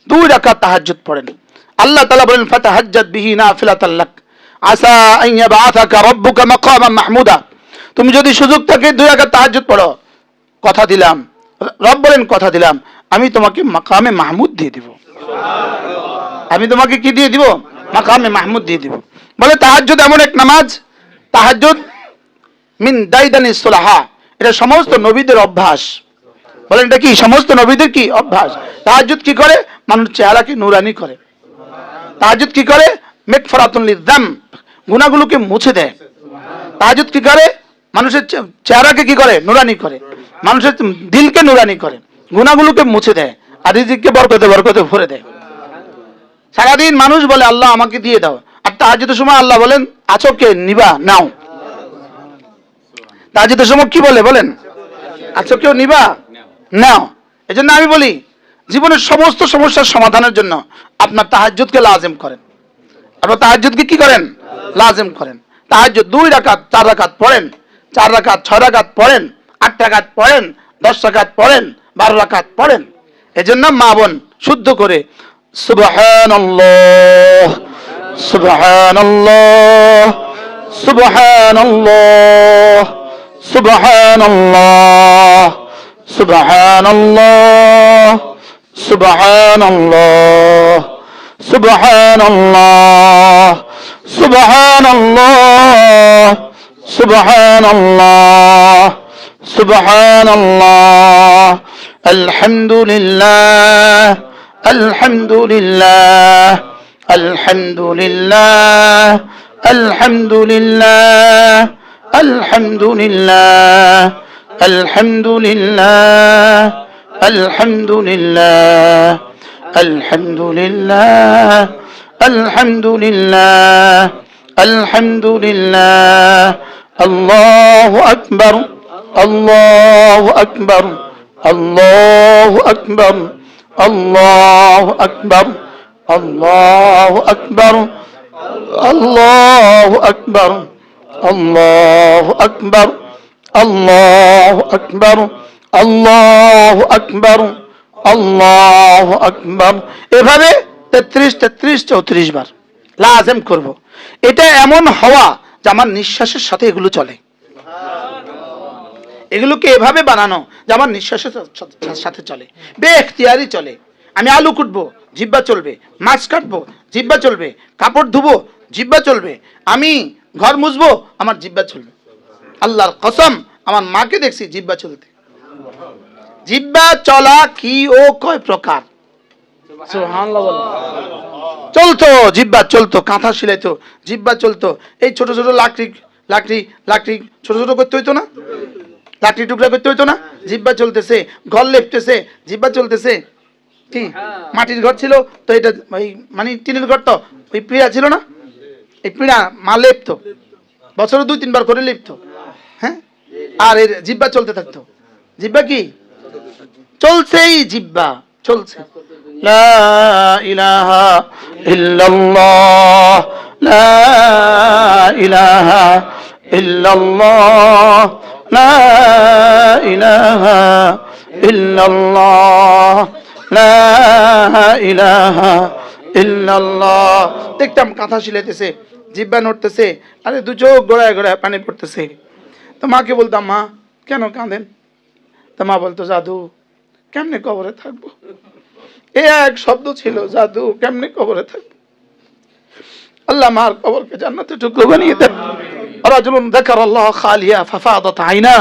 2 রাকাত তাহাজ্জুদ পড়েন। আল্লাহ তাআলা বলেন ফাতাহাজ্জাদ বিহি নাফিলাতাল লাক আসা আন ইয়াবআসাকা রাব্বুকা মাকামান মাহমুদা। তুমি যদি সুযোগ থাকে 2 রাকাত তাহাজ্জুদ পড়ো, কথা দিলাম, রব বলেন কথা দিলাম, আমি তোমাকে মাকামে মাহমুদ দিয়ে দিব। আমি তোমাকে কি দিয়ে দিব? মাকামে মাহমুদ দিয়ে দিব। বলে তাহাজ্জুদ এমন এক নামাজ, তাহাজ্জুদ মিন দাইদানিস সুলাহা, এটা সমস্ত নবীদের অভ্যাস। বলেন এটা কি সমস্ত নবীদের কি অভ্যাস? তাহাজ্জুদ কি করে? মানুষের চেহারাকে নূরানি করে। তাহাজ্জুদ কি করে? মাগফিরাতুল লিযাম, গুনাহগুলোকে মুছে দেয়। তাহাজ্জুদ কি করে? মানুষের চেহারাকে কি করে? নূরানি করে। মানুষের দিলকে নূরানি করে, গুনাহগুলোকে মুছে দেয়, আর রিজিককে বরকতে বরকতে ভরে দেয়। সারাদিন মানুষ বলে আল্লাহ আমাকে দিয়ে দাও, আর তাহাজ্জুদের সময় আল্লাহ বলেন আছো কে? নিবা, নাও। তাহাজ্জুদের সময় কি বলে বলেন? আছো কেউ? নিবা, নাও। এজন্য আমি বলি জীবনের সমস্ত সমস্যার সমাধানের জন্য আপনার তাহাজ্জুদকে লাজিম করেন। আপনার তাহাজ্জুদকে কি করেন? লাজিম করেন। তাহাজ্জুদ 2 রাকাত 4 রাকাত পড়েন, 4 রাকাত 6 রাকাত পড়েন, 8 রাকাত পড়েন, 10 রাকাত পড়েন, 12 রাকাত পড়েন। এজন্য মা বোন শুদ্ধ করে সুবহানাল্লাহ সুবহানাল্লাহ সুবহানাল্লাহ সুবহানাল্লাহ সুবহানাল্লাহ সুবহানাল্লাহ সুবহানাল্লাহ সুবহানাল্লাহ সুবহানাল্লাহ সুবহানাল্লাহ আলহামদুলিল্লাহ আলহামদুলিল্লাহ আলহামদুলিল্লাহ আলহামদুলিল্লাহ আলহামদুলিল্লাহ আলহামদুলিল্লাহ আলহামদুলিল্লাহ আলহামদুলিল্লাহ আলহামদুলিল্লাহ আলহামদুলিল্লাহ আল্লাহু আকবার আল্লাহু আকবার আল্লাহু আকবার আল্লাহু আকবার আল্লাহু আকবার আল্লাহু আকবার আল্লাহু আকবার আল্লাহু আকবার আল্লাহু আকবার আল্লাহু আকবার। এভাবে 33 34 বার লাজিম করব। এটা এমন হওয়া যে আমার নিঃশ্বাসের সাথে এগুলো চলে। এগুলোকে এভাবে বানানো যে আমার নিঃশ্বাসের সাথে চলে, বেখতিয়ারি চলে। আমি আলু কুটবো, জিহ্বা চলবে। মাছ কাটবো, জিহ্বা চলবে। কাপড় ধুবো, জিহ্বা চলবে। আমি ঘর মুছবো, আমার জিহ্বা চলবে। আল্লাহর কসম, আমার মাকে দেখছি জিহ্বা চলতে। জিহ্বা চলা কি ও কয় প্রকার? সুবহানাল্লাহ বলেন। চলতো জিহ্বা, চলতো কাঁথা সিলাইতো, জিহ্বা চলতো। এই ছোট ছোট লাকড়ি ছোট ছোট করতে হইতো না? লাকড়ি টুকরা করতে হইতো না? জিহ্বা চলতেছে। ঘর লেপতেছে, জিহ্বা চলতেছে। কি মাটির ঘর ছিল তো, এটা ওই মানে টিনের ঘর, তো ওই পিঁড়া ছিল না, এই পিঁড়া মা লেপতো, বছরে 2-3 বার করে লেপতো। হ্যাঁ, আর এর জিহ্বা চলতে থাকতো। জিহ্বা কি চলছেই, জিহ্বা চলছে। লা ইলাহা ইল্লাল্লাহ লা ইলাহা ইল্লাল্লাহ লা ইলাহা ইল্লাল্লাহ লা ইলাহা ইল্লাল্লাহ। দেখতাম কাঁথা সিলাইতেছে, জিহ্বা নড়তেছে, আরে 2 চোখ গড়ায় গড়ায় পানি পড়তেছে। তো মাকে বলতাম, মা কেন কাঁদেন? তো মা বলতো, জাদু কেমনে কবরে থাকবো। এই এক শব্দ ছিল, জাদু কেমনে কবরে থাকবো। আল্লাহ মার কবরকে জান্নাতের টুকরো বানিয়ে দেন। রাজুলুন যাকারাল্লাহ খালিয়া ফাফাদাত আইনা,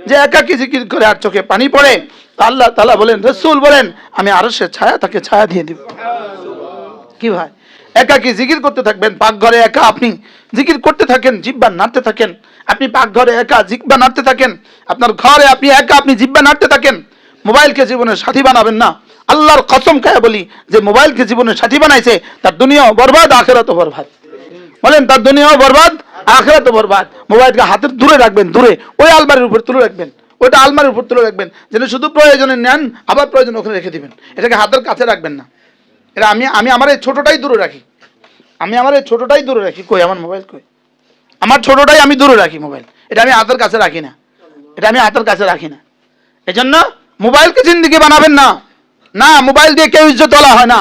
যে একাকী জিকির করে আর চোখে পানি পড়ে, আল্লাহ তাআলা বলেন, রাসূল বলেন, আমি আরশের ছায়া তাকে ছায়া দিয়ে দেব। কি ভাই, একাকী জিকির করতে থাকবেন, পাকঘরে একা আপনি জিকির করতে থাকেন, জিহ্বা নাড়তে থাকেন। আপনি পাকঘরে একা জিহ্বা নাড়তে থাকেন, আপনার ঘরে আপনি একা আপনি জিহ্বা নাড়তে থাকেন। মোবাইলকে জীবনের সাথী বানাবেন না। আল্লাহর কসম খায় বলি, যে মোবাইলকে জীবনের সাথী বানাইছে, তার দুনিয়াও বরবাদ, আখিরাতও বরবাদ। বলেন, তার দুনিয়াও বরবাদ, আখিরাতও বরবাদ। মোবাইলকে হাতের দূরে রাখবেন, দূরে, ওই আলমারির উপর তুলে রাখবেন, ওইটা আলমারির উপর তুলে রাখবেন, যেন শুধু প্রয়োজনে নেন, আবার প্রয়োজন ওখানে রেখে দিবেন। এটাকে হাতের কাছে রাখবেন না। এটা আমি আমার এই ছোটটাই দূরে রাখি। আমি আমার এই ছোটটাই দূরে রাখি। কই আমার মোবাইল কই? আমার ছোটটাই আমি দূরে রাখি মোবাইল। এটা আমি হাতের কাছে রাখি না, এটা আমি হাতের কাছে রাখি না। এই জন্য মোবাইলকে জিন্দেগি বানাবেন না। না, মোবাইল দিয়ে কেউ ইজ্জত তোলা হয় না,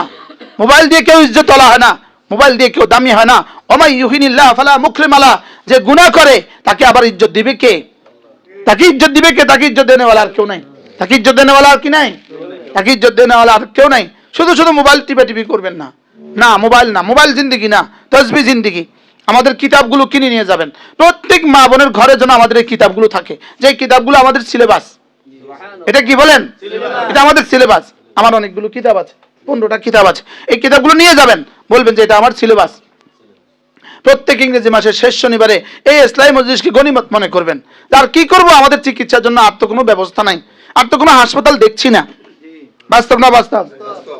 মোবাইল দিয়ে কেউ ইজ্জত তোলা হয় না, মোবাইল দিয়ে কেউ দামি হয় না। ওমাই ইউহিনিল্লাহ ফালা মুকরিম আলা, যে গুনাহ করে তাকে আবার ইজ্জত দিবে কে? তাকে ইজ্জত দিবে কে? তাকে ইজ্জত দেনেওয়ালা আর কেউ নাই। তাকে ইজ্জত দেনেওয়ালা আর কি নাই? তাকে ইজ্জত দেনেওয়ালা আর কেউ নাই। শুধু শুধু মোবাইল টিপি করবেন না, না মোবাইল না, মোবাইল জিন্দিগি না, তসবি জিন্দিগি। আমাদের কিতাবগুলো কিনে নিয়ে যাবেন, প্রত্যেক মা বোনের ঘরে যেন আমাদের এই কিতাবগুলো থাকে, যে কিতাবগুলো আমাদের সিলেবাস। এটা কি বলেন? এটা আমাদের সিলেবাস। আমার অনেকগুলো কিতাব আছে, 15টা কিতাব আছে, এই কিতাবগুলো নিয়ে যাবেন, বলবেন যে এটা আমার সিলেবাস। প্রত্যেক ইংরেজি মাসের শেষ শনিবারে এই ইসলামী মজলিসকে গনিমত মনে করবেন। আর কি করব, আমাদের চিকিৎসার জন্য আর তো কোনো ব্যবস্থা নাই, আর তো কোনো হাসপাতাল দেখছি না। বাস্তব না বাস্তব?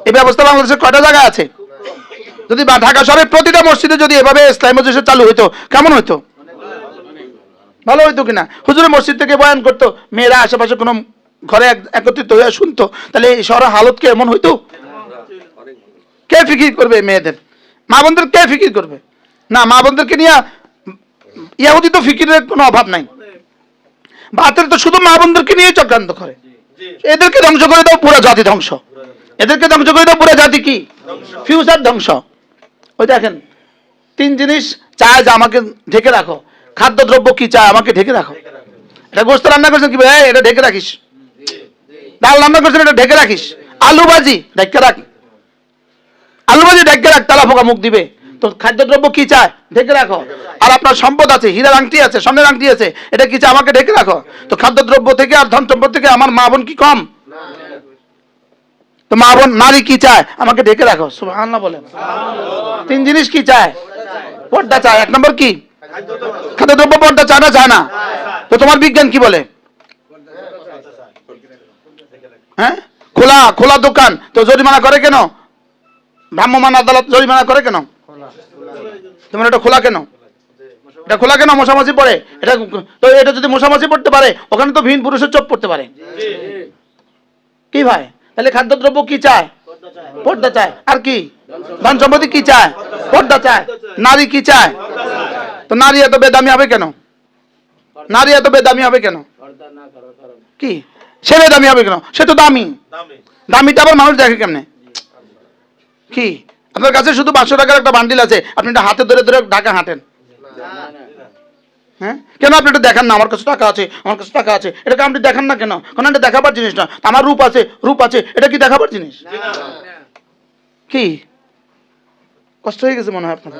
এই ব্যবস্থা বাংলাদেশে কয়টা জায়গা আছে? যদি ঢাকা শহরের প্রতিটা মসজিদে যদি এভাবে ইসলামী মজলিস চালু হইতো কেমন হইতো? ভালো হইতো কিনা? হুজুরের মসজিদ থেকে বয়ান করতো, মেয়েরা আশেপাশে কোনো ঘরে একত্রিত হয়ে শুনতো, তাহলে এই শহরের হালত কি এমন হইতো? কে ফিকির করবে মেয়েদের? মা বোনদের কে ফিকির করবে? না, মা বোনদেরকে নিয়ে ইয়াহুদি তো ফিকিরের কোনো অভাব নাই। বাতিল তো শুধু মা বোনদেরকে নিয়ে চক্রান্ত করে। এদেরকে ধ্বংস করে দাও, পুরো জাতি ধ্বংস। এদেরকে ধ্বংস করে দাও, পুরো জাতি কি ফিউচার ধ্বংস। ওই দেখেন, 3 জিনিস চায় যে আমাকে ঢেকে রাখো। খাদ্যদ্রব্য কি চায়? আমাকে ঢেকে রাখো। এটা গোস্ত রান্না করছেন কি ভাই, এটা ঢেকে রাখিস। ডাল রান্না করছেন, এটা ঢেকে রাখিস। আলু ভাজি ঢেকে রাখ, আলু ভাজি ঢেকে রাখ, তালা পোকা মুখ দিবে। তো খাদ্যদ্রব্য কি চায়? ঢেকে রাখো। আর আপনার সম্পদ আছে, হীরার আংটি আছে, স্বর্ণের আংটি আছে, এটা কি চায়? আমাকে ঢেকে রাখো। তো খাদ্যদ্রব্য থেকে আর ধন সম্পদ থেকে আমার মা বোন কি কম? তো মা বোন নারী কি চায়? আমাকে ঢেকে রাখো। সুবহানাল্লাহ বলেন। 3 জিনিস কি চায়? পর্দা চায়। 1 নম্বর কি? খাদ্যদ্রব্য। পর্দা চায় না? চায় না? তো তোমার বিজ্ঞান কি বলে? হ্যাঁ, খোলা খোলা দোকান, তো জরিমানা করে কেন? ভ্রাম্যমাণ আদালত জরিমানা করে কেন? তোমার এটা খোলা কেন? এটা খোলা কেন? মশামাছি পড়ে এটা। তো এটা যদি মশামাছি পড়তে পারে, ওখানে তো ভিন পুরুষের চোখ পড়তে পারে কি ভাই? তাহলে খাদ্যদ্রব্য কি চায়? পর্দা চায়। আর কি? ধন সম্পত্তি কি চায়? পর্দা চায়। নারী কি চায়? তো নারী এত বেদামি হবে কেন? নারী এত বেদামি হবে কেন? কি সে বেদামি হবে কেন? সে তো দামি। দামিটা আবার মানুষ দেখে কেমনে? কি আপনার কাছে শুধু 500 টাকার একটা বান্ডিল আছে, আপনি এটা হাতে ধরে ধরে ঢাকা হাঁটেন? হ্যাঁ, কেন আপনি এটা দেখান না? আমার কাছে টাকা আছে, আমার কাছে টাকা আছে, এটাকে আপনি দেখান না কেন? কারণ এটা দেখাবার জিনিস না। আমার রূপ আছে, রূপ আছে, এটা কি দেখাবার জিনিস? কি কষ্ট হয়ে গেছে মনে হয় আপনাদের?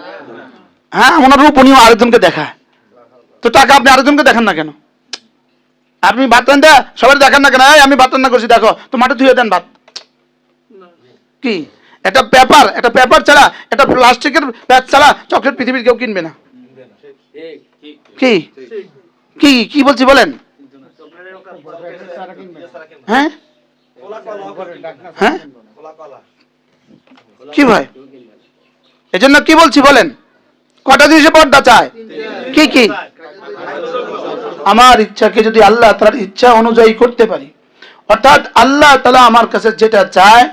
হ্যাঁ, ওনার রূপ উনি আরেকজনকে দেখায়, তো টাকা আপনি আরেকজনকে দেখান না কেন? আপনি ভাত রান্না সবাই দেখান না কেন? আমি ভাত রান্না করছি, দেখো, তো মাঠে ধুয়ে দেন ভাত। কি একটা পেপার ছাড়া, একটা প্লাস্টিকের ব্যাগ ছাড়া চকলেট পৃথিবীর কেউ কিনবে না। কি কি কি বলছি বলেন? হ্যাঁ হ্যাঁ, কি ভাই? এজন্য কি বলছি বলেন? কটা জিনিসে পর্দা চায়? কি কি? আমার ইচ্ছাকে যদি আল্লাহ তাআলার ইচ্ছা অনুযায়ী করতে পারি, অর্থাৎ আল্লাহ তাআলা আমার কাছে যেটা চায়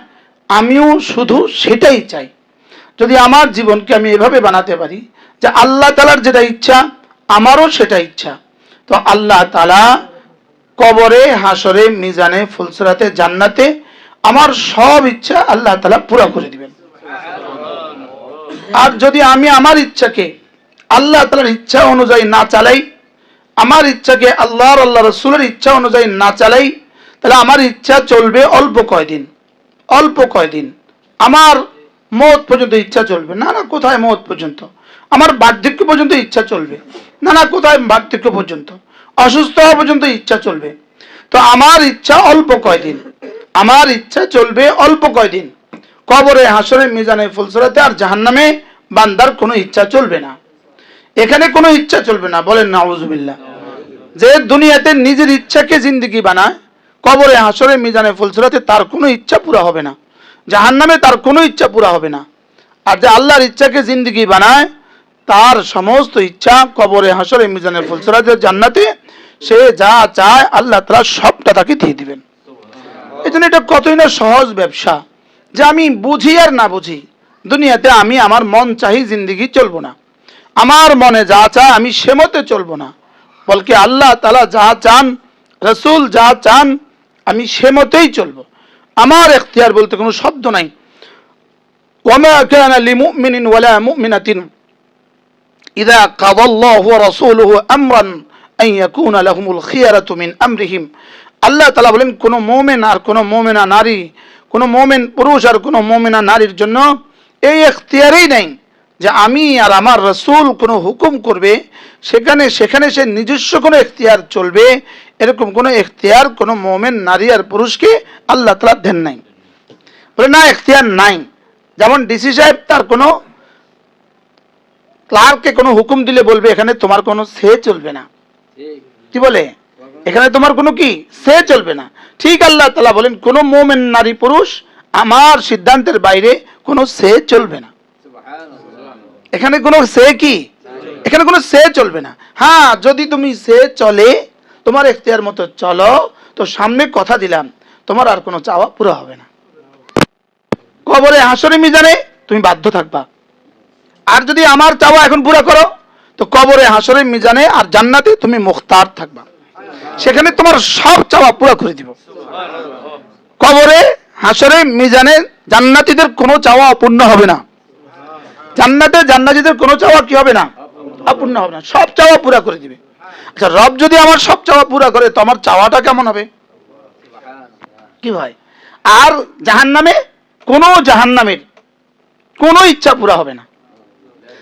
আমিও শুধু সেটাই চাই। যদি আমার জীবনকে আমি এভাবে বানাতে পারি যে আল্লাহ তাআলার যেটা ইচ্ছা আমারও সেটা ইচ্ছা, তো আল্লাহ তাআলা কবরে, হাসরে, মিজানে, ফুলসিরাতে, জান্নাতে আমার সব ইচ্ছা আল্লাহ তাআলা পুরো করে দিবেন। আর যদি আমি আমার ইচ্ছাকে আল্লাহ তাআলার ইচ্ছা অনুযায়ী না চালাই, আমার ইচ্ছাকে আল্লাহর আল্লাহ রাসূলের ইচ্ছা অনুযায়ী না চালাই, তাহলে আমার ইচ্ছা চলবে অল্প কয়দিন, অল্প কয়দিন। আমার মওত পর্যন্ত ইচ্ছা চলবে, না না কোথায় মওত পর্যন্ত? আমার বার্ধক্য পর্যন্ত ইচ্ছা চলবে, না না কোথায় বার্ধক্য পর্যন্ত? অসুস্থ হওয়া পর্যন্ত ইচ্ছা চলবে। তো আমার ইচ্ছা অল্প কয়দিন, আমার ইচ্ছা চলবে অল্প কয়দিন। কবরে, হাসরে, মিজানে, ফুলসিরাতে আর জাহান্নামে বান্দার কোনো ইচ্ছা চলবে না। এখানে কোনো ইচ্ছা চলবে না, বলেন নাউজুবিল্লাহ। যে দুনিয়াতে নিজের ইচ্ছাকে জিন্দেগি বানায়, কবরে, হাসরে, মিজানে, ফুলসিরাতে তার কোনো ইচ্ছা পুরা হবে না, জাহান্নামে তার কোনো ইচ্ছা পুরা হবে না। আর যে আল্লাহর ইচ্ছাকে জিন্দেগি বানায়, তার সমস্ত ইচ্ছা কবরে, হাসরে, মিজানে, ফুলসিরাতে, জান্নাতে সে যা চায় আল্লাহ তাআলা সবটা তাকে দিয়ে দিবেন। এজন্য এটা কতই না সহজ ব্যবসা, যে আমি বুঝি আর না বুঝি দুনিয়াতে আমি আমার মন চাহি জিন্দেগি চলবো না, আমার মনে যা চায় আমি সে মতে চলবো না, বলকে আল্লাহ তাআলা যা চান, রাসূল যা চান আমি সে মতেই চলবো। আমার এখতিয়ার বলতে কোনো শব্দ নাই। ওয়ামা কানা লিমুমিনিন ওয়ালা মুমিনাতিন ইযা কাদাল্লাহু ওয়া রাসূলুহু আমরান আন ইয়াকুনা লাহুমুল খিয়ারাতু মিন আমরিহিম। আল্লাহ তাআলা বলেন কোন মুমিন আর কোন মুমিনা নারী, কোন মুমিন পুরুষ আর কোন মুমিনা নারীর জন্য এই এখতিয়ারই নাই যে আমি আর আমার রাসূল কোনো হুকুম করবে সেখানে সে নিজস্ব কোনো এখতিয়ার চলবে, এরকম কোনো এখতিয়ার কোনো মুমিন নারী আর পুরুষকে আল্লাহ তাআলা দেন নাই। বলে না, এখতিয়ার নাই। যেমন ডিসি সাহেব তার কোনো ক্লার্ককে কোনো হুকুম দিলে বলবে এখানে তোমার কোনো সে চলবে না, কি বলে, এখানে তোমার কোনো কি সে চলবে না। ঠিক আল্লাহ তাআলা বলেন কোন মুমিন নারী পুরুষ আমার সিদ্ধান্তের বাইরে কোনো সে চলবে না। এখানে কোনো সে কি, এখানে কোনো সে চলবে না। হ্যাঁ, যদি তুমি সে চলে, তোমার এখতিয়ার মতো চলো, তো সামনে কথা দিলাম তোমার আর কোনো চাওয়া পুরো হবে না। কবরে হাসরে মিজানে তুমি বাধ্য থাকবা। আর যদি আমার চাওয়া এখন পুরো করো, তো কবরে হাসরে মিজানে আর জান্নাতে তুমি মুখতার থাকবা, সেখানে তোমার সব চাওয়া পুরো করে দিব। কবরে হাসরে মিজানে জান্নাতীদের কোনো চাওয়া অপূর্ণ হবে না, জান্নাতে জান্নাতীদের কোনো চাওয়া কি হবে না, অপূর্ণ হবে না, সব চাওয়া পুরো করে দিবে। আচ্ছা, রব যদি আমার সব চাওয়া পুরো করে তো আমার চাওয়াটা কেমন হবে, কি ভাই? আর জাহান্নামে কোনো জাহান্নামের কোনো ইচ্ছা পুরা হবে না।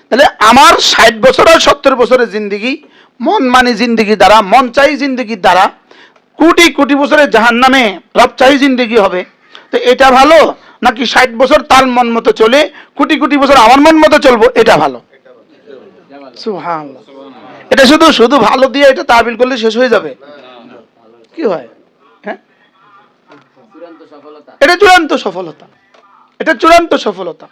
তাহলে আমার 60 বছর আর 70 বছরের জিন্দেগি মন মানি জিন্দেগি দ্বারা, মন চাই জিন্দেগির দ্বারা কোটি কোটি বছরের জাহান্নামে রব চাই জিন্দেগি হবে, তো এটা ভালো নাকি 60 বছর তার মন মতো চলে কোটি কোটি বছর আমার মন মতো চলবো, এটা ভালো? সুবহানাল্লাহ। এটা শুধু শুধু ভালো দিয়ে এটা তাবিল করলে শেষ হয়ে যাবে, কি হয়? হ্যাঁ, এটা চূড়ান্ত সফলতা, এটা চূড়ান্ত সফলতা।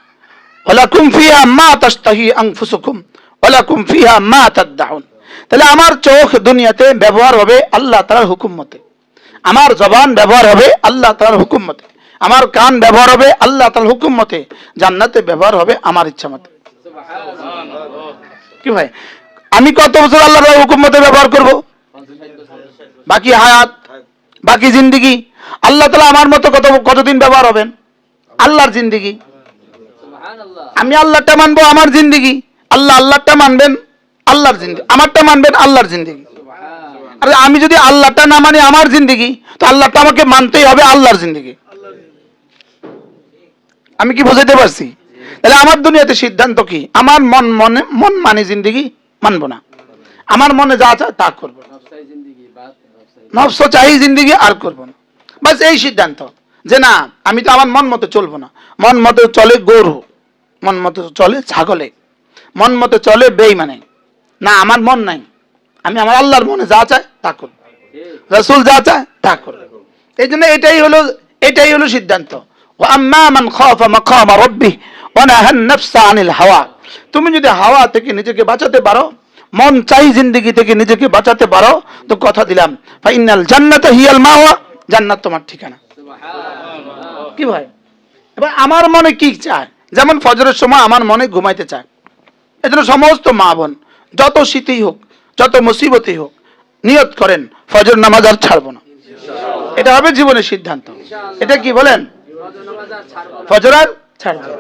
ওয়ালাকুম ফিহা মা তাশতাহি আনফুসুকুম ওয়ালাকুম ফিহা মা তাদউন। তাহলে আমার চোখ দুনিয়াতে ব্যবহার হবে আল্লাহ তাআলার হুকুম মতে, আমার জবান ব্যবহার হবে আল্লাহ তাআলার হুকুম মতে, আমার কান ব্যবহার হবে আল্লাহ তাআলার হুকুম মতে, জান্নাতে ব্যবহার হবে আমার ইচ্ছা মতে। কি ভাই, আমি কত বছর আল্লাহ তাআলার হুকুম মতে ব্যবহার করব? বাকি হায়াত, বাকি জিন্দেগি আল্লাহ তাআলা আমার মতো কতদিন ব্যবহার হবেন? আল্লাহর জিন্দেগি। আমি আল্লাহটা মানবো আমার জিন্দেগি, আল্লাহ আল্লাহটা মানবেন আল্লাহর জিন্দেগি, আমারটা মানবেন আল্লাহর জিন্দেগি। আর আমি যদি আল্লাহটা না মানি আমার জিন্দেগি, তো আল্লাহটা আমাকে মানতেই হবে আল্লাহর জিন্দেগি। আমি কি বুঝাইতে পারছি? তাহলে আমার দুনিয়াতে সিদ্ধান্ত কি? আমার মন মানে জিন্দেগি মানবো না, আমার মনে যা চায় তা করবো, নফস চাই জিন্দেগি আর করবো না, বাস এই সিদ্ধান্ত। যে না, আমি তো আমার মন মতো চলবো না। মন মতো চলে গরু, মন মতো চলে ছাগলে, মন মতো চলে বেঈমানে। না, আমার মন নাই, আমি আমার আল্লাহর মনে যা চায় তা করব, রাসূল যা চায় তা করব। এই জন্য এটাই হলো সিদ্ধান্ত। ওয়া আম্মা মান খাফা মাকামা রাব্বিহি ওয়া নাহা আন-নাফসা আনিল হাওয়া। তুমি যদি হাওয়া থেকে নিজেকে বাঁচাতে পারো, মন চাই জিন্দেগি থেকে নিজেকে বাঁচাতে পারো, তো কথা দিলাম ফা ইন্নাল জান্নাতা হিয়াল মাওয়া, জান্নাত তোমার ঠিকানা। কি ভাই, এবার আমার মনে কি চায়? যেমন ফজরের সময় আমার মনে ঘুমাইতে চায়, এজন্য সমস্ত মা বোন যত শীতই হোক যত মুসিবতই হোক নিয়ত করেন ফজর নামাজ আর ছাড়বো না, এটা হবে জীবনের সিদ্ধান্ত। এটা কি বলেন? ফজর আর ছাড়বো।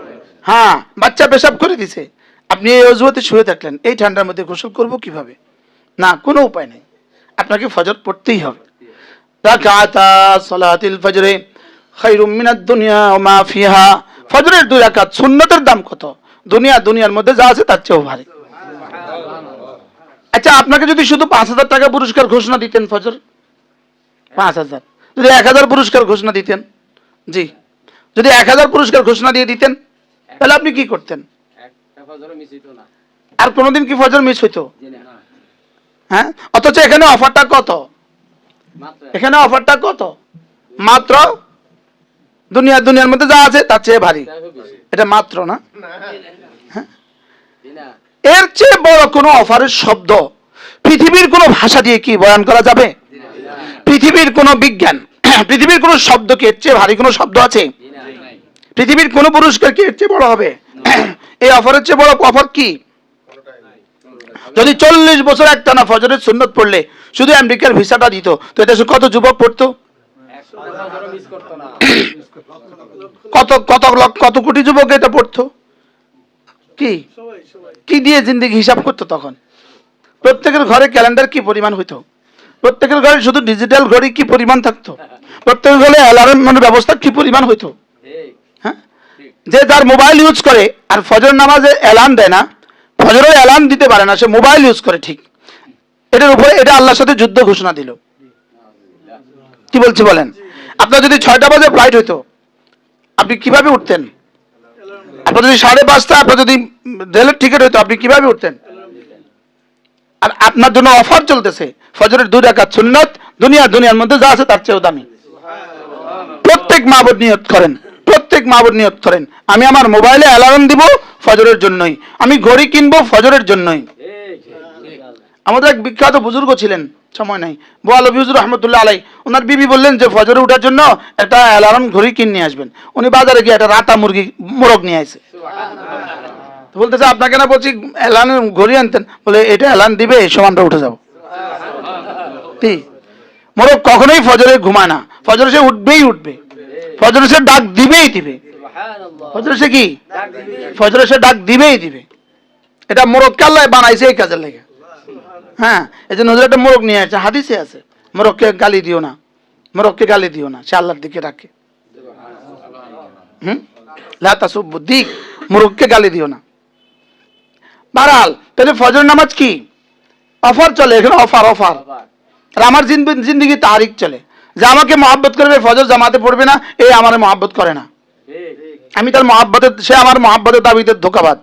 হ্যাঁ, বাচ্চা পেশাব করে দিছে, আপনি এই অজুহাতে শুয়ে থাকলেন, এই ঠান্ডার মধ্যে গোসল করবো কিভাবে? না, কোনো উপায় নেই, আপনাকে ফজর পড়তেই হবে। রাকাতা সালাতিল ফজরে খায়রুম মিনাদ দুনিয়া ওয়া মা ফিহা। ফজরের 2 রাকাত সুন্নতের দাম কত? দুনিয়ার মধ্যে যা আছে তার চেয়েও ভারী। আচ্ছা, আপনাকে যদি শুধু 5,000 টাকা পুরস্কার ঘোষণা দিতেন, ফজর 5,000, যদি 1,000 পুরস্কার ঘোষণা দিতেন, জি, যদি 1,000 পুরস্কার ঘোষণা দিয়ে দিতেন, তাহলে আপনি কি করতেন? আর কোনোদিন কি ফজর মিস হইতো? হ্যাঁ, অথচ এখানে অফারটা কত? এখানে অফারটা কত? মাত্র দুনিয়ার মধ্যে যা আছে তার চেয়ে ভারী। এটা মাত্র না, এর চেয়ে বড় কোন অফারের শব্দ পৃথিবীর কোন ভাষা দিয়ে কি বয়ান করা যাবে? পৃথিবীর কোন বিজ্ঞান, পৃথিবীর কোন শব্দ কি এর চেয়ে ভারী কোন শব্দ আছে? পৃথিবীর কোন পুরস্কার কি এর চেয়ে বড় হবে? এই অফারের চেয়ে বড় অফার কি? যদি 40 বছর একটানা ফজরের সুন্নত পড়লে শুধু আমেরিকার ভিসাটা দিত, তো এটা কত যুবক পড়তো? কত কত কত কোটি যুবক এটা পড়তো, কি কি দিয়ে জিন্দেগি হিসাব করতো তখন। প্রত্যেকের ঘরে ক্যালেন্ডার কি পরিমাণ হইতো, প্রত্যেকের ঘরে শুধু ডিজিটাল ঘড়ি কি পরিমাণ থাকতো, প্রত্যেকের ঘরে অ্যালার্মের ব্যবস্থা কি পরিমাণ হইতো। হ্যাঁ, যে যার মোবাইল ইউজ করে আর ফজর নামাজে অ্যালার্ম দেয় না, ফজরের অ্যালার্ম দিতে পারে না, সে মোবাইল ইউজ করে ঠিক, এটার উপরে এটা আল্লাহর সাথে যুদ্ধ ঘোষণা দিল। কি বলছি বলেন? আপনার যদি 6টা বাজে ফ্লাইট হইতো, আপনি কিভাবে উঠতেন? আপনার যদি 5:30 আপনার যদি রেলের টিকিট হইতো, আপনি কিভাবে উঠতেন? আর আপনার জন্য অফার চলতেছে, ফজরের 2 রাকাত সুন্নাত দুনিয়ার মধ্যে যা আছে তার চেয়েও দামি। প্রত্যেক মাবুদ নিয়ত করেন, প্রত্যেক মাবুদ নিয়ত করেন, আমি আমার মোবাইলে অ্যালার্ম দিব ফজরের জন্যই, আমি ঘড়ি কিনবো ফজরের জন্যই। আমাদের এক বিখ্যাত বুজুর্গ ছিলেন, সময় নাই, বোয়ালবি হুজুর রহমতুল্লাহ আলাই, ওনার বিবি বললেন যে ফজরে উঠার জন্য একটা অ্যালার্ম ঘড়ি কিনে নিয়ে আসবেন। উনি বাজারে গিয়ে একটা রাতা মোরগ নিয়ে আসে, বলতেছে আপনাকে না বলছি অ্যালার্ম ঘড়ি আনতেন, বলে এটা অ্যালার্ম দিবে এই সময় আমরা উঠে যাবো। কি মোরগ কখনোই ফজরে ঘুমায় না, ফজরে সে উঠবেই উঠবে, ফজরে সে ডাক দিবেই দিবে, ফজরে সে কি ফজরে সে ডাক দিবেই দিবে। এটা মোরগকে আল্লাহ বানাইছে এই কাজের লেগে। হ্যাঁ, এই জন্য হুজুর একটা মোরগ নিয়ে আসছে, হাদিসে আছে মোরগকে গালি দিও না, মোরগকে গালি দিও না, সে আল্লাহর দিকে রাখে। লা তাসুব্বু দিক, মোরগকে গালি দিও না। বারহাল, তাহলে ফজর নামাজ কি অফার চলে এখানে, অফার অফার। আর আমার জিন্দগি তারিখ চলে, যে আমাকে মহাব্বত করবে ফজর জামাতে পড়বে না, এই আমার মহাব্বত করে না, আমি তার মহাব্বতের, সে আমার মহাব্বতের দাবিতে ধোঁকাবাজ।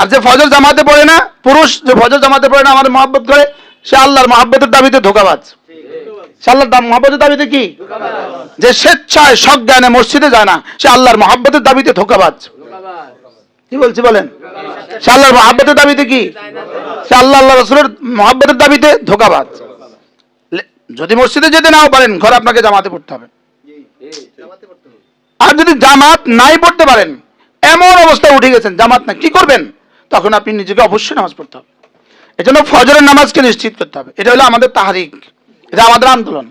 আর যে ফজর জামাতে পড়ে না, পুরুষ যে ফজর জামাতে পড়ে না আমার মহাব্বত করে, সে আল্লাহর মহাব্বতের দাবিতে ধোঁকাবাজ। সে আল্লাহর মহাব্বতের দাবিতে কি, যে স্বেচ্ছায় সজ্ঞানে মসজিদে যায় না, সে আল্লাহর মহাব্বতের দাবিতে ধোঁকাবাজ। কি বলছি বলেন? সে আল্লাহর মহাব্বতের দাবিতে কি, সে আল্লাহ রাসূলের মহাব্বতের দাবিতে ধোঁকাবাজ। যদি মসজিদে যেতে নাও পারেন, ঘরে আপনাকে জামাতে পড়তে হবে। আর যদি জামাত নাই পড়তে পারেন, এমন অবস্থা উঠে গেছেন জামাত না, কি করবেন? তখন আপনি নিজেকে অবশ্যই নামাজ পড়তে হবে। এজন্য ফজরের নামাজকে নিশ্চিত করতে হবে। এটা হলো আমাদের তাহরিক, এটা আমাদের আন্দোলন।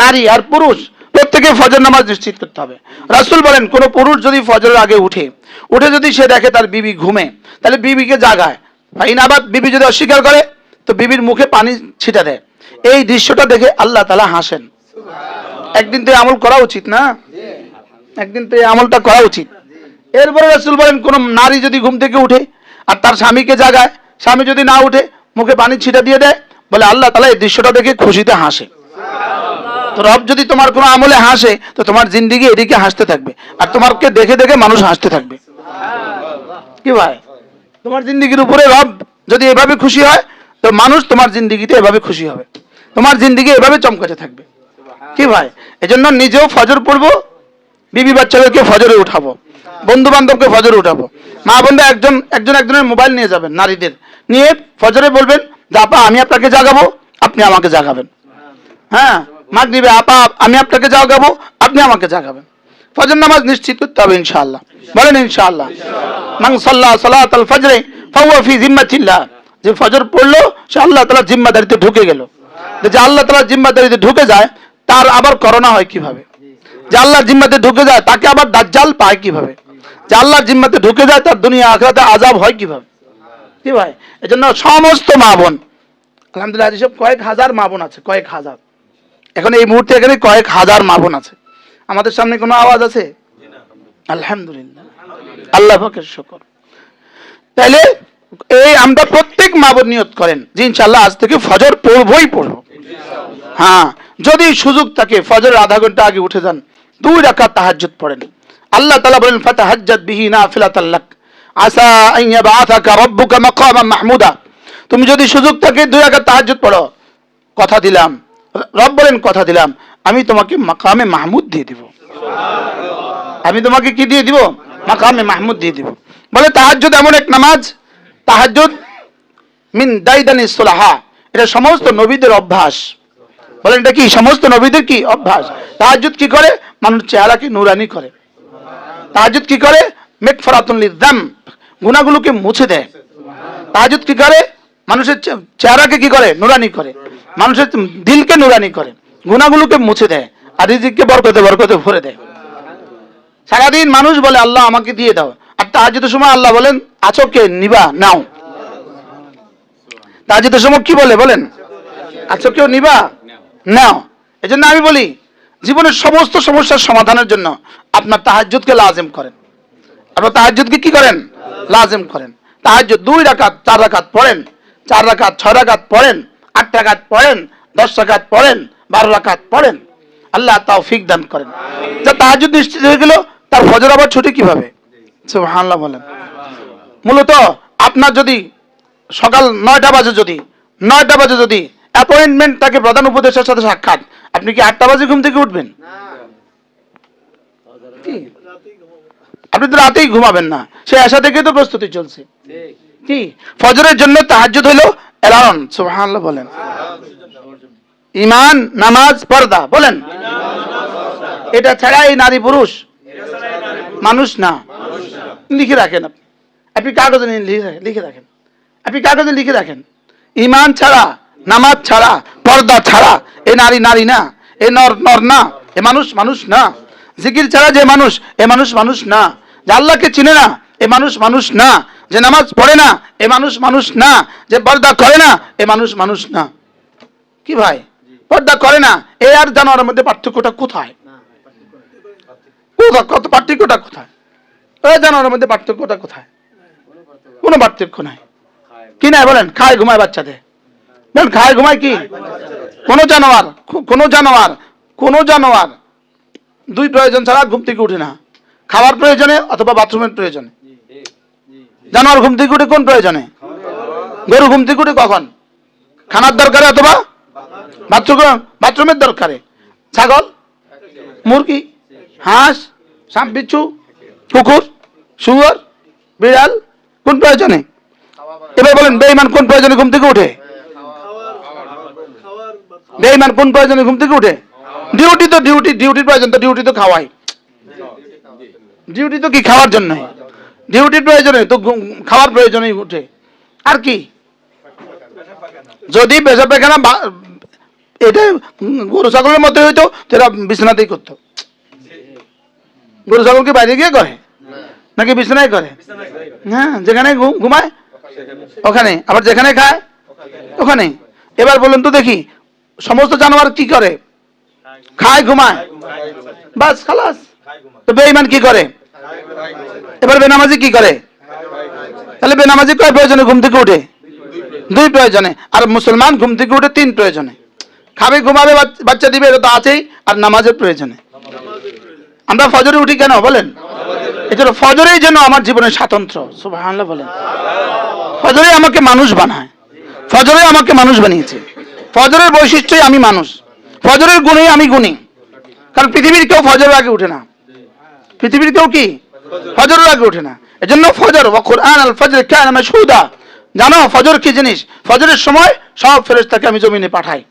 নারী আর পুরুষ প্রত্যেকে ফজর নামাজ নিশ্চিত করতে হবে। রাসূল বলেন, কোন পুরুষ যদি ফজরের আগে উঠে যদি সে দেখে তার বিবি ঘুমে, তাহলে বিবিকে জাগায়। ফাইনাবাদ, বিবি যদি অস্বীকার করে তো বিবির মুখে পানি ছিটা দেয়। এই দৃশ্যটা দেখে আল্লাহ তাআলা হাসেন। একদিন তো আমল করা উচিত না, একদিন তো এই আমলটা করা উচিত। এরপরে রাসূল বলেন, কোন নারী যদি ঘুম থেকে উঠে আর তার স্বামীকে জাগায়, স্বামী যদি না উঠে মুখে পানি ছিটা দিয়ে দেয়, বলে আল্লাহ তাআলা এই দৃশ্যটা দেখে খুশিতে হাসে। তো রব যদি তোমার কোনো আমলে হাসে, তো তোমার জিন্দেগি এদিকে হাসতে থাকবে, আর তোমাকে দেখে দেখে মানুষ হাসতে থাকবে। কি ভাই, তোমার জিন্দেগির উপরে রব যদি এভাবে খুশি হয়, তো মানুষ তোমার জিন্দেগিতে এভাবে খুশি হবে, তোমার জিন্দেগি এভাবে চমকাতে থাকবে। কি ভাই, এজন্য নিজেও ফজর পড়বো, বিবি বাচ্চাদেরকে ফজরে উঠাবো, বন্ধু বান্ধবকে ফজরে উঠাবো। মা বোনরা একজনের মোবাইল নিয়ে যাবেন, নারীদের নিয়ে ফজরে বলবেন যে আপা আমি আপনাকে জাগাবো, আপনি আমাকে জাগাবেন। হ্যাঁ, মাগরিবে আপা আমি আপনাকে জাগাবো, আপনি আমাকে জাগাবেন। ফজর নামাজ নিশ্চিত করতে হবে ইনশাআল্লাহ। বলেন ইনশাআল্লাহ। মান সাল্লা সালাতাল ফজরে ফাহুয়া ফি জিম্মাতিল্লাহ, যে ফজর পড়লো সে আল্লাহ তাআলার জিম্মাদারিতে ঢুকে গেল। যে আল্লাহ তাআলার জিম্মাদারিতে ঢুকে যায়, তার আবার করোনা হয় কিভাবে? যে আল্লাহর জিম্মাতে ঢুকে যায়, তাকে আবার দাজ্জাল পায় কিভাবে? যে আল্লাহর জিম্মাতে ঢুকে যায়, তার দুনিয়া আখিরাতে আযাব হয় কিভাবে? কি ভাই, এজন্য সমস্ত মা বোন, আলহামদুলিল্লাহ যেসব কয়েক হাজার মা বোন আছে, কয়েক হাজার, এখন এই মুহূর্তে এখানে কয়েক হাজার মা বোন আছে। আমাদের সামনে কোনো আওয়াজ আছে? আলহামদুলিল্লাহ, আল্লাহ পাকের শুকর। তাহলে এই আমরা প্রত্যেক মা বোন নিয়ত করেন যে ইনশাআল্লাহ আজ থেকে ফজর পড়বই পড়বো। হ্যাঁ, যদি সুযোগ থাকে ফজরের আধা ঘন্টা আগে উঠে যান, 2 রাকাত তাহাজ্জুদ পড়েন। আল্লাহ তাআলা বলেন, ফাতাহাজ্জাদ বিহি নাফিলাতাল লাক আসা আন ইয়াবআসাকা রাব্বুকা মাকামান মাহমুদা। তুমি যদি সুযোগ থাকে 2 রাকাত তাহাজ্জুদ পড়ো, কথা দিলাম, রব বলেন কথা দিলাম, আমি তোমাকে মাকামে মাহমুদ দিয়ে দিব। আমি তোমাকে কি দিয়ে দিব? মাকামে মাহমুদ দিয়ে দিব। বলে তাহাজ্জুদ এমন এক নামাজ, তাহাজ্জুদ মিন দাইদানিস সুলাহা, এটা সমস্ত নবীদের অভ্যাস। বলেন এটা কি সমস্ত নবীদের কি অভ্যাস? তাহাজ্জুদ কি করে? মানুষের চেহারাকে নূরানি করে। তাহাজ্জুদ কি করে? মাগফিরাতুন লিয-যামব, গুনাহগুলোকে মুছে দেয়। তাহাজ্জুদ কি করে? মানুষের চেহারাকে কি করে? নূরানি করে, মানুষের দিলকে নূরানি করে, গুনাহগুলোকে মুছে দেয়। আর রিজিককে বরকতে বরকতে ভরে দেয়। সারাদিন মানুষ বলে আল্লাহ আমাকে দিয়ে দাও, আর তাহাজ্জুদের সময় আল্লাহ বলেন আছো কে, নিবা নাও। তাহাজ্জুদের সময় কি বলে বলেন, আছো কেউ, নিবা নাও। এজন্য আমি বলি জীবনের সমস্ত সমস্যার সমাধানের জন্য আপনার তাহাজ্জুদকে লাজিম করেন। আপনার তাহাজ্জুদকে কি করেন, লাজিম করেন। তাহাজ্জুদ 2 রাকাত 4 রাকাত পড়েন, 4 রাকাত 6 রাকাত পড়েন, 8 রাকাত পড়েন, 10 রাকাত পড়েন, 12 রাকাত পড়েন। আল্লাহ তৌফিক দান করেন। যা তাহাজ্জুদ নিশ্চিত হয়ে গেল, তার ফজর আবার ছুটি কিভাবে? সুবহানাল্লাহ বলেন। মূলত আপনার যদি সকাল 9টা বাজে যদি অ্যাপয়েন্টমেন্ট থাকে প্রধান উপদেষ্টার সাথে সাক্ষাৎ, আপনি কি 8টা বাজে ঘুম থেকে উঠবেন? কি আপনি তো রাতেই ঘুমাবেন না, সে আশা থেকে তো প্রস্তুতি চলছে। কি ফজরের জন্য তাহাজ্জুদ হলো এলার্ম। সুবহানাল্লাহ বলেন। ঈমান, নামাজ, পর্দা বলেন। এটা ছাড়া এই নারী পুরুষ মানুষ না। লিখে রাখেন, আপনি কাগজে লিখে রাখেন, আপনি কাগজে লিখে রাখেন। ঈমান ছাড়া, নামাজ ছাড়া, পর্দা ছাড়া এ নারী নারী না, এ নর নর না, এ মানুষ মানুষ না। জিকির ছাড়া যে মানুষ, এ মানুষ মানুষ না। যে আল্লাহকে চিনে না, এ মানুষ মানুষ না। যে নামাজ পড়ে না, এ মানুষ মানুষ না। যে পর্দা করে না, এ মানুষ মানুষ না। কি ভাই, পর্দা করে না এ আর জানোয়ারের মধ্যে পার্থক্যটা কোথায়? কত পার্থক্যটা কোথায়? ওই জানোয়ারের মধ্যে পার্থক্যটা কোথায়? কোনো পার্থক্য নাই। কি নাই বলেন? খায় ঘুমায় বাচ্চাদের, বলেন খায় ঘুমায় কি? কোন জানোয়ার 2 প্রয়োজন ছাড়া ঘুম থেকে উঠে না। খাওয়ার প্রয়োজনে অথবা বাথরুমের প্রয়োজনে। জানোয়ার ঘুম থেকে উঠে কোন প্রয়োজনে? গরু ঘুম থেকে উঠে কখন? খানার দরকারে অথবা বাথরুমের দরকারে। ছাগল, মুরগি, হাঁস, সাপ বিচ্ছু, কুকুর, শুয়োর, বিড়াল কোন প্রয়োজনে? এবার বলেন বেঈমান কোন প্রয়োজনে ঘুম থেকে উঠে? বেঈমান কোন প্রয়োজনে ঘুম থেকে উঠে? ডিউটির প্রয়োজন তো, ডিউটি তো খাওয়াই। ডিউটি তো কি খাওয়ার জন্য? ডিউটির প্রয়োজনে তো খাওয়ার প্রয়োজনেই উঠে। আর কি? যদি পেশাব পায়খানা এটা গরু ছাগলের মধ্যে হইতো, সেটা বিছানাতেই করতো। গরু ছাগল কি বাইরে গিয়ে করে নাকি বিছানায় করে? হ্যাঁ, যেখানে ঘুমায় ওখানে, আবার যেখানে খায় ওখানে। এবার বলুন তো দেখি, সমস্ত জানোয়ার কি করে? খায় ঘুমায়, বাস খালাস। তো বেঈমান কি করে? এবার বেনামাজি কি করে? তাহলে বেনামাজি কয় প্রয়োজনে ঘুম থেকে উঠে? 2 প্রয়োজনে। আর মুসলমান ঘুম থেকে উঠে 3 প্রয়োজনে। খাবে, ঘুমাবে, বাচ্চা দিবে, এটা তো আছেই। আর নামাজের প্রয়োজনে। আমরা ফজরে উঠি কেন বলেন? এজন্য ফজরেই যেন আমার জীবনের স্বাতন্ত্র্য। সুবহানাল্লাহ বলেন। ফজরে আমাকে মানুষ বানায়, ফজরে আমাকে মানুষ বানিয়েছে। ফজরের বৈশিষ্ট্যই আমি মানুষ, ফজরের গুণেই আমি গুণী। কারণ পৃথিবীর কেউ ফজরের আগে উঠে না। পৃথিবীর কেউ কি ফজরের আগে উঠে না। এজন্য ফজর ওয়া কুরআন আল ফজর কানা মাশহুদা। জানো ফজর কি জিনিস? ফজরের সময় সব ফেরেশতাকে আমি জমিনে পাঠাই।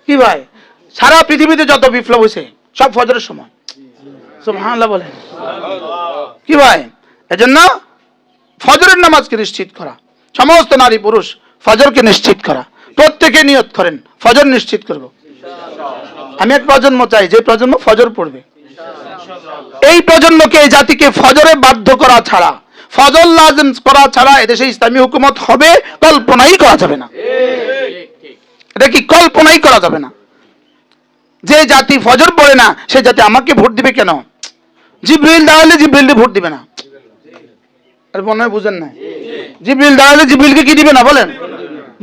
কি ভাই, সারা পৃথিবীতে যত বিপ্লব হয়েছে সব ফজরের সময়। সুবহানাল্লাহ বলেন। কি ভাই, এজন্য ফজরের নামাজকে নিশ্চিত করা, সমস্ত নারী পুরুষ ফজরকে নিশ্চিত করা। প্রত্যেকে নিয়ত করেন ফজর নিশ্চিত করব। আমি এক প্রজন্ম চাই যে প্রজন্ম ফজর পড়বে। এই প্রজন্মকে, এই জাতিকে ফজরে বাধ্য করা ছাড়া, ফজর লাজিম করা ছাড়া এদেশে ইসলামী হুকুমত হবে কল্পনাই করা যাবে না। এটা কি কল্পনাই করা যাবে না। যে জাতি ফজর পড়ে না সে জাতি আমাকে ভোট দিবে কেন? জিবরিল দাঁড়ালে জিবরিলকে ভোট দিবে না। আর মনে হয় বুঝেন না, জিবরিল দাঁড়ালে জিবরিলকে কি দিবে না বলেন?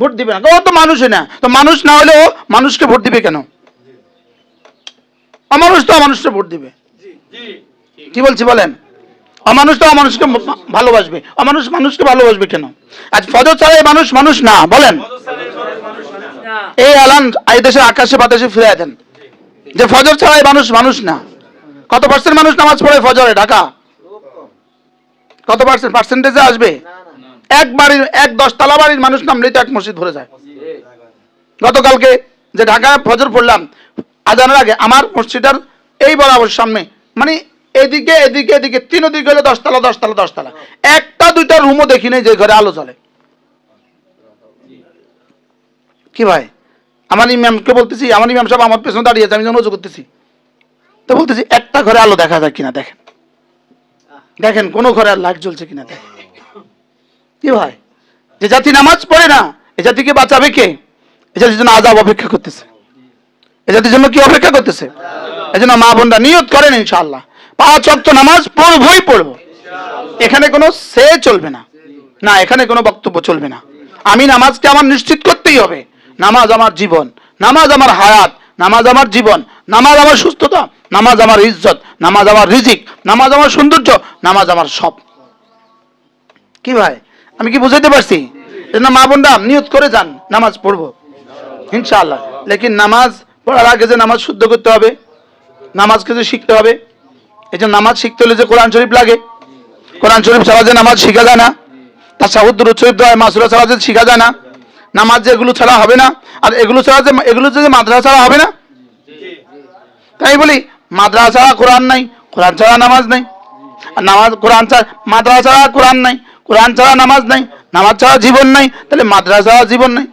ভোট দিবে না। ও তো মানুষই না, তো মানুষ না হলে ও মানুষকে ভোট দিবে কেন? অমানুষ তো অমানুষকে ভোট দিবে। কি বলছি বলেন? অমানুষ তো অমানুষকে ভালোবাসবে, অমানুষ মানুষকে ভালোবাসবে কেন? আজ ফজর ছাড়া এই মানুষ মানুষ না বলেন। এই এলান এই দেশের আকাশে বাতাসে ফিরে দেন যে ফজর ছাড়া এই মানুষ মানুষ না। কত পার্সেন্ট মানুষ নামাজ পড়ে ফজরে? ঢাকা কত পার্সেন্টেজে আসবে? এক বাড়ির, এক 10 তলা বাড়ির মানুষ নামলেই তো এক মসজিদ ভরে যায়। গতকালকে যে ঢাকা ফজর পড়লাম আজানের আগে, আমার মসজিদের এই বরাবর সামনে, মানে এদিকে এদিকে এদিকে 3 দিকে হলে 10 তলা 10 তলা 10 তলা, একটা দুইটা রুমও দেখি নাই যে ঘরে আলো জ্বলে। কি ভাই, আমার ইমামকে বলতেছি, আমার ইমাম সাহেব আমার পেছনে দাঁড়িয়ে আছে, আমি যখন ওযু করতেছি, তো বলতেছি একটা ঘরে আলো দেখা যায় কিনা দেখেন, দেখেন কোন ঘরে আর লাইট জ্বলছে কিনা দেখেন। কি ভাই, যে জাতি নামাজ পড়ে না, এ জাতিকে বাঁচাবে কে? এ জাতির জন্য আযাব অপেক্ষা করতেছে, এ জাতির জন্য কি অপেক্ষা করতেছে? এই জন্য মা বোনরা নিয়ত করেন ইনশাআল্লাহ 5 ওয়াক্ত নামাজ পড়বই পড়বো। এখানে কোনো সে চলবে না, না এখানে কোনো বক্তব্য চলবে না। আমি নামাজকে আমার নিশ্চিত করতেই হবে। নামাজ আমার জীবন, নামাজ আমার হায়াত, নামাজ আমার জীবন, নামাজ আমার সুস্থতা, নামাজ আমার ইজ্জত, নামাজ আমার রিজিক, নামাজ আমার সৌন্দর্য, নামাজ আমার সব। কি ভাই, আমি কি বুঝাইতে পারছি? এজন্য মা বোনরা নিয়ত করে যান নামাজ পড়বো ইনশাআল্লাহ। লেকিন নামাজ পড়ার আগে যে নামাজ শুদ্ধ করতে হবে, নামাজকে যে শিখতে হবে, এই যে নামাজ শিখতে হলে যে কোরআন শরীফ লাগে, কোরআন শরীফ ছাড়া যে নামাজ শিখা যায় না, তাশাহুদ দুরূদ শরীফ দোয়া মাসুরা ছাড়া যে শিখা যায় না, নামাজ যে এগুলো ছাড়া হবে না, আর এগুলো ছাড়া যে মাদ্রাসা ছাড়া হবে না। তাই বলি মাদ্রাসা ছাড়া কোরআন নাই, কোরআন ছাড়া নামাজ নাই, আর নামাজ কোরআন ছাড়া মাদ্রাসা ছাড়া কোরআন নাই, কোরআন ছাড়া নামাজ নাই, নামাজ ছাড়া জীবন নাই, তাহলে মাদ্রাসা ছাড়া জীবন নাই।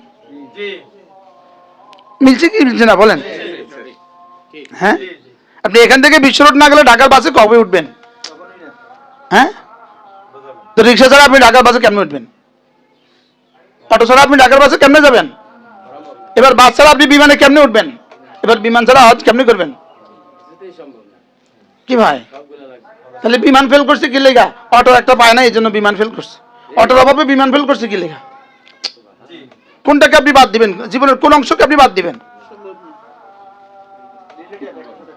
মিলছে কি মিলছে না বলেন? হ্যাঁ, আপনি এখান থেকে বিশ্ব রোড না গেলে ঢাকার বাসে কবে উঠবেন? হ্যাঁ, তো রিক্সা ছাড়া আপনি ঢাকার বাসে কেমনে উঠবেন? অটো ছাড়া আপনি ঢাকার বাসে কেমনে যাবেন? এবার বাস ছাড়া আপনি বিমানে কেমনে উঠবেন? এবার বিমান ছাড়া হজ কেমনে করবেন? কি ভাই, তাহলে বিমান ফেল করছে কি লেগা? অটো একটা পায় না, এই জন্য বিমান ফেল করছে। অটোর অভাবে বিমান ফেল করছে কি লেগা? কোনটাকে আপনি বাদ দিবেন? জীবনের কোন অংশকে আপনি বাদ দিবেন?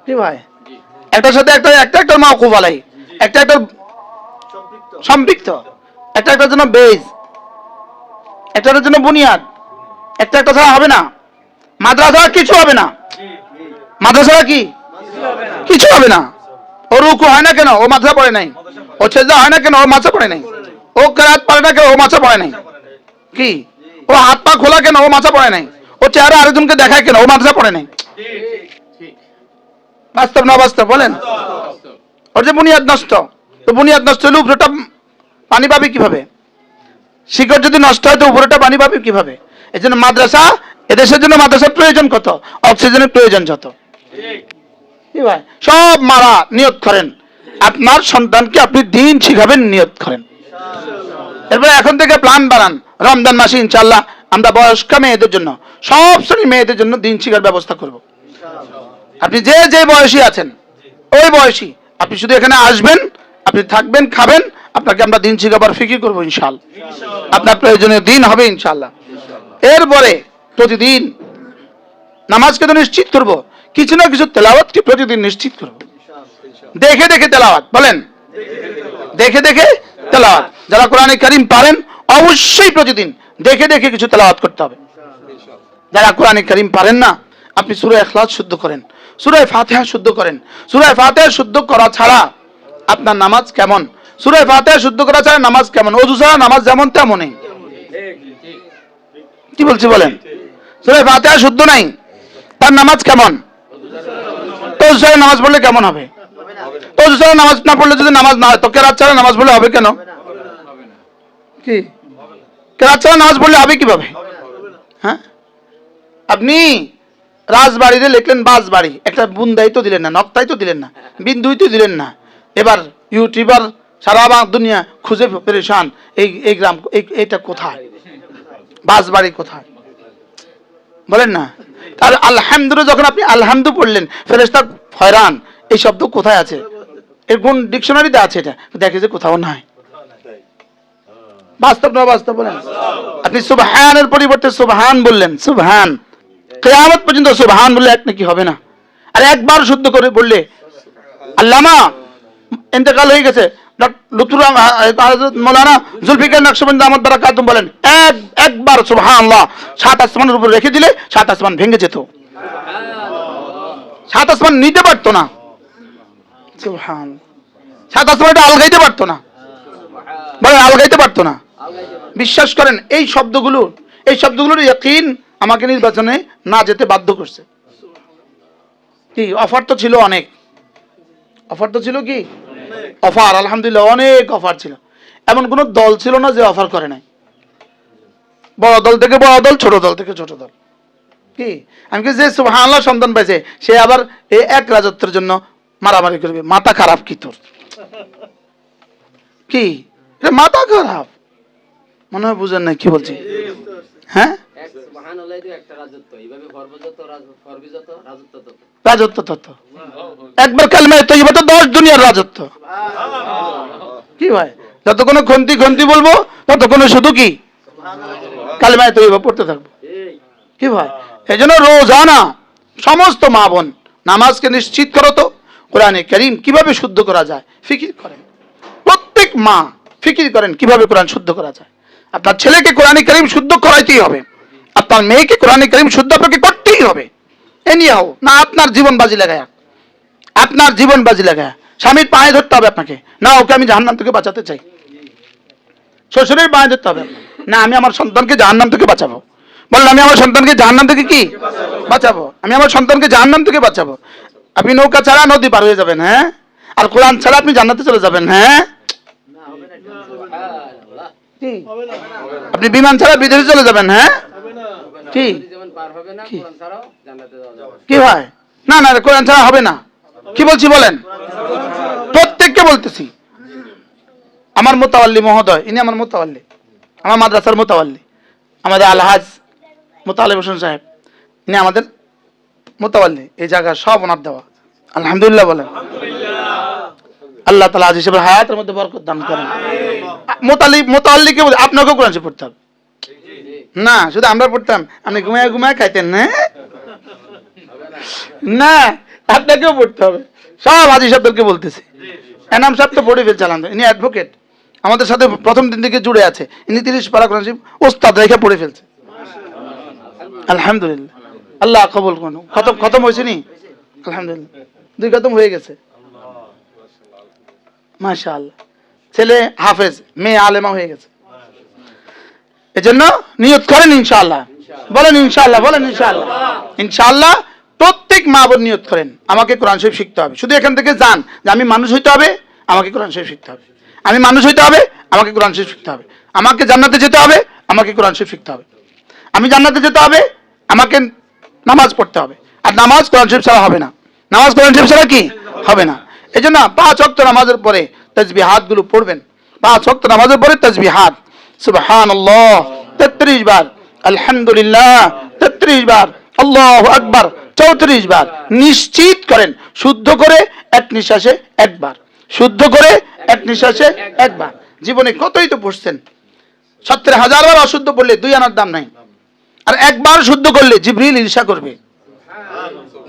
কি ভাই, একটার সাথে একটা মাওকুফ আলাই, একটা সম্পৃক্ত, একটার জন্য বেজ, একটার জন্য বুনিয়াদ, একটা ছাড়া হবে না। মাদ্রাসা কিছু হবে না, মাদ্রাসা কি কিছু হবে না। ও রুকু হয় না কেন? ও মাদ্রাসা পড়ে নাই। ও সেজদা হয় না কেন? ও মাদ্রাসা পড়ে নাই। ও কিরাত পড়ে না কেন? ও মাদ্রাসা পড়ে নাই। কি, ও হাত পা খোলা কেন? ও মাদ্রাসা পড়ে নাই। ও চেহারা আরেকজনকে দেখায় কেন? ও মাদ্রাসা পড়ে নাই। বাস্তব না বাস্তব বলেন? ওর যে বুনিয়াদ নষ্ট, তো বুনিয়াদ নষ্ট হলে উপরেটা পানি পাবে কিভাবে? শিকড় যদি নষ্ট হয় তো উপরেটা পানি পাবে কিভাবে? এই জন্য মাদ্রাসা, এদেশের জন্য মাদ্রাসার প্রয়োজন কত, অক্সিজেনের প্রয়োজন যত। কি ভাই, সব মারা নিয়ত করেন আপনার সন্তানকে আপনি দিন শিখাবেন, নিয়ত করেন। এরপরে এখন থেকে প্ল্যান বানান, রমজান মাসে ইনশাআল্লাহ আমরা বয়স্ক মেয়েদের জন্য, সব শ্রেণীর মেয়েদের জন্য দিন শিখার ব্যবস্থা করব। আপনি যে বয়সী আছেন, ওই বয়সী আপনি শুধু এখানে আসবেন, আপনি থাকবেন, খাবেন, আপনাকে আমরা দিন শিখাবার ফিকির করবো ইনশাআল্লাহ। আপনার প্রয়োজনীয় দিন হবে ইনশাআল্লাহ। এরপরে প্রতিদিন নামাজকে তো নিশ্চিত করব, কিছু না কিছু তেলাওয়াতকে প্রতিদিন নিশ্চিত করব। দেখে দেখে তেলাওয়াত বলেন, দেখে দেখে তেলাওয়াত। যারা কোরআনে কারীম পারেন অবশ্যই প্রতিদিন দেখে দেখে কিছু তেলাওয়াত করতে হবে। যারা কোরআনে কারীম পারেন না, আপনি সূরা ইখলাস শুদ্ধ করেন, সূরা ফাতিহা শুদ্ধ করেন। সূরা ফাতিহা শুদ্ধ করা ছাড়া আপনার নামাজ কেমন? সূরা ফাতিহা শুদ্ধ করা ছাড়া নামাজ কেমন? ওযু ছাড়া নামাজ যেমন তেমনই। কি বলছি বলেন? সূরা ফাতিহা শুদ্ধ নাই, তার নামাজ কেমন? ওযু ছাড়া নামাজ পড়লে কেমন হবে? ওযু ছাড়া নামাজ না পড়লে যদি নামাজ না হয়, তো কেরাত ছাড়া নামাজ পড়লে হবে কেন? কি, কেরাত ছাড়া নামাজ পড়লে হবে কিভাবে? হ্যাঁ, আপনি রাজবাড়িতে লিখলেন বাসবাড়ি, একটা বুন্দাই তো দিলেন না, নক্তাই তো দিলেন না, বিন্দুই তো দিলেন না। এবার ইউটিউবার সারা দুনিয়া খুঁজে পেরেশান, এই গ্রাম এইটা কোথায়, বাসবাড়ি কোথায় বলেন না। আর আলহামদুলিল্লাহ যখন আপনি আলহামদু পড়লেন, ফেরেশতা হয়রান, এই শব্দ কোথায় আছে? এর কোন ডিকশনারিতে আছে? এটা দেখে যে কোথাও নাই। বাস্তব না বাস্তব বলেন? আপনি সুবহানের পরিবর্তে সুবহান বললেন, সুবহান, কিয়ামত পর্যন্ত সুবহান বললে এক নাকি হবে না। আর একবার শুদ্ধ করে বললে, আল্লামা ইন্তেকাল হয়ে গেছে লুতুর মৌলানা জুলফিকার নকশবন্দি আহমদ বারাকাতুম বলেন, একবার সুবহানাল্লাহ 7 আসমানের উপর রেখে দিলে 7 আসমান ভেঙে যেত, 7 আসমান নিতে পারতো না। সুবহান, 7 আসমানটা আলগাইতে পারতো না, বলেন আলগাইতে পারতো না। বিশ্বাস করেন এই শব্দগুলোর ইয়াকিন আমাকে নির্বাচনে না যেতে বাধ্য করছে। কি অফার তো ছিল অনেক, অফার তো ছিল কি অফার, আলহামদুলিল্লাহ অনেক অফার ছিল। এমন কোন দল ছিল না যে অফার করে নাই। বড় দল থেকে বড় দল, ছোট দল থেকে ছোট দল। কি আমি কি যে সুবহানাল্লাহ সন্তান পাইছে সে আবার এই এক রাজত্বের জন্য মারামারি করবে? মাথা খারাপ কি তোর? কি এটা মাথা খারাপ? মনে হয় বুঝেন না কি বলছি? হ্যাঁ, রাজত্ব তত একবার কালিমায়ে তাইয়্যিবা তো 10 দুনিয়ার রাজত্ব। কি ভাই, যতক্ষণ খন্তি খন্তি বলবো ততক্ষণ শুধু কি কালিমায়ে তাইয়্যিবা পড়তে থাকবো। কি ভাই, এই জন্য রোজানা সমস্ত মা বোন নামাজকে নিশ্চিত করো তো কোরআনে কারীম কিভাবে শুদ্ধ করা যায় ফিকির করেন। প্রত্যেক মা ফিকির করেন কিভাবে কোরআন শুদ্ধ করা যায়। আপনার ছেলেকে কোরআনে কারীম শুদ্ধ করাইতেই হবে, আপনার মেয়েকে কোরআনে কারীম শুদ্ধ আপনাকে করতেই হবে। এ নিয়ে হোক না আপনার জীবন বাজি লাগায়, আপনার জীবন বাজি লাগায় স্বামীর পায়ে ধরতে হবে আপনাকে, না ওকে আমি জাহান্নাম থেকে বাঁচাতে চাই। শ্বশুরের পায়ে ধরতে হবে, না আমি আমার সন্তানকে জাহান্নাম থেকে বাঁচাবো। বলেন আমি আমার সন্তানকে জাহান্নাম থেকে কি বাঁচাবো? আমি আমার সন্তানকে জাহান্নাম থেকে বাঁচাবো। আপনি নৌকা ছাড়া নদী পার হয়ে যাবেন, হ্যাঁ, আর কোরআন ছাড়া আপনি জান্নাতে চলে যাবেন, হ্যাঁ। আপনি বিমান ছাড়া বিদেশে চলে যাবেন, হ্যাঁ। কি কি হয়? না না, কোরআন ছাড়া হবে না। কি বলছি বলেন? প্রত্যেককে বলতেছি। আমার মুতাওয়াল্লি মহোদয়, ইনি আমার মুতাওয়াল্লি, আমার মাদ্রাসার মুতাওয়াল্লি, আমাদের আলহাজ মুতালিব হোসেন সাহেব, ইনি আমাদের মুতাওয়াল্লি। এই জায়গা সব ওনার দেওয়া। আলহামদুলিল্লাহ বলেন। আল্লাহ তাআলা আজ হিসেবে হায়াতের মধ্যে বরকত দান করেন। মুতাওয়াল্লিকে আপনাকেও কোরআন শরীফ পড়তে হবে না, শুধু আমরা পড়তাম, আপনি ঘুমায় ঘুমায় খাইতেন না, না আপনাকেও পড়তে হবে। সব হাজী সাহেবদেরকে বলতেছি। এনাম সাহেব তো পড়ে ফেলছে, আলহামদুলিল্লাহ, ইনি অ্যাডভোকেট, আমাদের সাথে প্রথম দিন থেকে জুড়ে আছে। ইনি 30 পারা কোরআন শরীফ ওস্তাদ রেখে পড়ে ফেলছে। আলহামদুলিল্লাহ, আল্লাহ কবুল করুন। খতম হয়েছে নি? আলহামদুলিল্লাহ, 2 খতম হয়ে গেছে, মাশাআল্লাহ। ছেলে হাফেজ, মেয়ে আলেমা হয়ে গেছে। এজন্য নিয়ত করেন ইনশাআল্লাহ। বলেন ইনশাআল্লাহ, বলেন ইনশাআল্লাহ। ইনশাআল্লাহ প্রত্যেক মা বোন নিয়ত করেন আমাকে কোরআন শরীফ শিখতে হবে। শুধু এখান থেকে যান যে আমি মানুষ হইতে হবে, আমাকে কোরআন শরীফ শিখতে হবে। আমি মানুষ হইতে হবে, আমাকে কোরআন শরীফ শিখতে হবে। আমাকে জান্নাতে যেতে হবে, আমাকে কোরআন শরীফ শিখতে হবে। আমি জান্নাতে যেতে হবে, আমাকে নামাজ পড়তে হবে। আর নামাজ কোরআন শরীফ ছাড়া হবে না। নামাজ কোরআন শরীফ ছাড়া কি হবে না। এই জন্য 5 ওয়াক্ত নামাজের পরে তাসবিহাত গুলো পড়বেন। 5 ওয়াক্ত নামাজের পরে তাসবিহাত, সুবহানাল্লাহ 33 বার, আলহামদুলিল্লাহ 33 বার, আল্লাহু আকবার 34 বার। নিশ্চিত করেন শুদ্ধ করে এক নিঃশ্বাসে একবার, শুদ্ধ করে এক নিঃশ্বাসে একবার। জীবনে কতই তো পড়ছেন, 70,000 বার অশুদ্ধ পড়লে 2 আনার দাম নাই। আর একবার শুদ্ধ করলে জিবরিল ঈর্ষা করবে।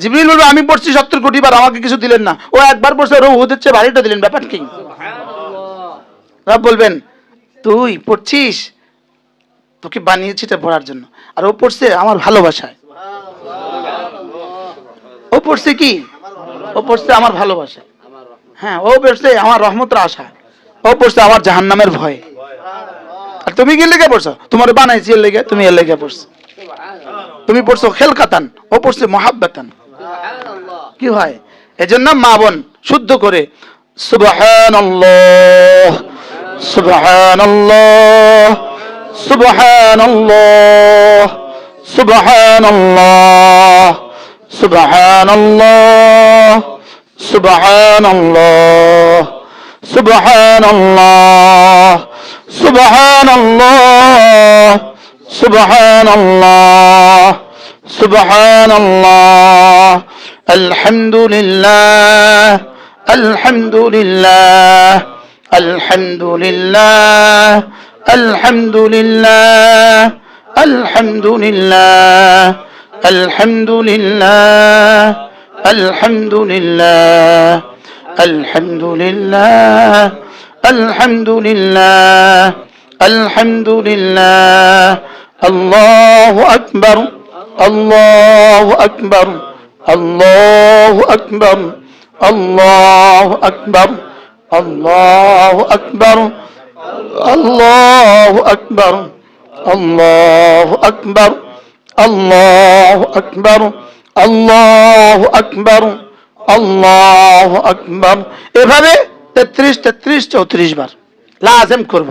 জিবরিল বলবে আমি পড়ছি 70 কোটি বার, আমাকে কিছু দিলেন না। ও একবার পড়ছে, ওর উহুদের চেয়ে ভারীটা দিলেন, ব্যাপার কি? রব বলবেন তুই পড়ছিস, তোকে বানিয়েছি এটা পড়ার জন্য, আর ও পড়ছে আমার ভালোবাসায়। ও পড়ছে কি? ও পড়ছে আমার ভালোবাসায়। হ্যাঁ, ও পড়ছে আমার রহমতের আশায়। ও পড়ছে আমার জাহান্নামের ভয়ে। আর তুমি কি লেগে পড়ছো? তোমার বানাইছি এর লেগে, তুমি এর লেগে পড়ছো। তুমি পড়ছো খেলকাতান, ও পড়ছে মহাব্বাতান। কি হয়? এজন্য মা বোন শুদ্ধ করে সুবহানাল্লাহ, সুবহানাল্লাহ, সুবহানাল্লাহ, সুবহানাল্লাহ, সুবহানাল্লাহ, সুবহানাল্লাহ, সুবহানাল্লাহ, সুবহানাল্লাহ, সুবহানাল্লাহ, সুবহানাল্লাহ, আলহামদুলিল্লাহ, আলহামদুলিল্লাহ, আলহামদুলিল্লাহ, আলহামদুলিল্লাহ, আলহামদুলিল্লাহ, আলহামদুলিল্লাহ, আলহামদুলিল্লাহ, আলহামদুলিল্লাহ, আলহামদুলিল্লাহ, আলহামদুলিল্লাহ। আল্লাহু আকবার, আল্লাহু আকবার, আল্লাহু আকবার, আল্লাহু আকবার, আল্লাহু আকবার, আল্লাহু আকবার, আল্লাহু আকবার, আল্লাহু আকবার, আল্লাহু আকবার, আল্লাহু আকবার। এভাবে 33, 33, 34 বার লাজেম করব।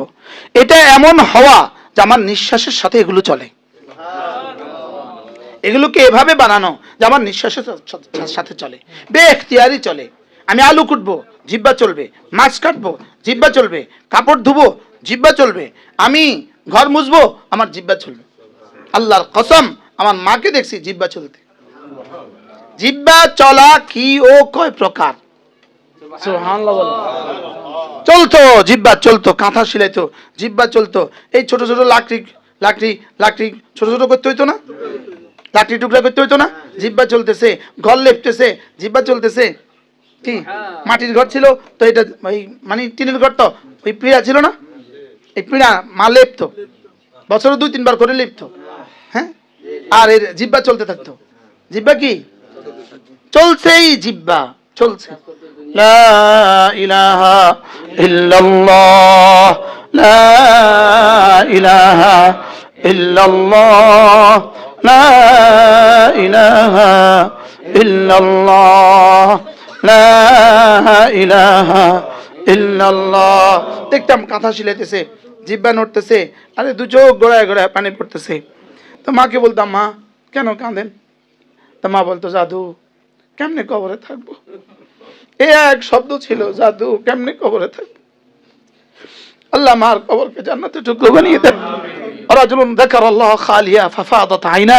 এটা এমন হওয়া যে আমার নিঃশ্বাসের সাথে এগুলো চলে। এগুলোকে এভাবে বানানো যে আমার নিঃশ্বাসের সাথে চলে, বেখতিয়ারি চলে। আমি আলু কুটবো, জিহ্বা চলবে। মাছ কাটবো, জিহ্বা চলবে। কাপড় ধুবো, জিহ্বা চলবে। আমি ঘর মুছবো, আমার জিহ্বা চলবে। আল্লাহর কসম, আমার মাকে দেখছি জিহ্বা চলতে। জিহ্বা চলা কি ও কয় প্রকার? সুবহানাল্লাহ বলো। চলতো, জিহ্বা চলতো, কাঁথা সিলাইতো, জিহ্বা চলতো। এই ছোট ছোট লাকড়ি ছোট ছোট করতে হইতো না, লাকড়ি টুকরা করতে হইতো না, জিহ্বা চলতেছে। ঘর লেপতেছে, জিহ্বা চলতেছে। কি মাটির ঘর ছিল তো, এটা ওই মানে টিনের ঘর, তো ওই পিঁড়া ছিল না, এই পিঁড়া মা লেপতো, বছরে 2-3 বার করে লেপতো। হ্যাঁ, আর এর জিহ্বা চলতে থাকতো। জিহ্বা কি চলছেই, জিহ্বা চলছে। লা ইলাহা ইল্লাল্লাহ, লা ইলাহা ইল্লাল্লাহ, লা ইলাহা ইল্লাল্লাহ, লা ইলাহা ইল্লাল্লাহ। দেখতাম কাঁথা সিলাইতেছে, জিহ্বা নড়তেছে, আরে দু চোখ গড়ায় গড়ায় পানি পড়তেছে। তো মাকে বলতাম, মা কেন কাঁদেন? তা মা বলতো, জাদু, কেমনে কবরে থাকবো? এই এক শব্দ ছিল, জাদু, কেমনে কবরে থাকবো। আল্লাহ মার কবরকে জান্নাতের টুকরো বানিয়ে দেন। রাজুলুন যাকারাল্লাহ খালিয়া ফাফাদাত আইনা,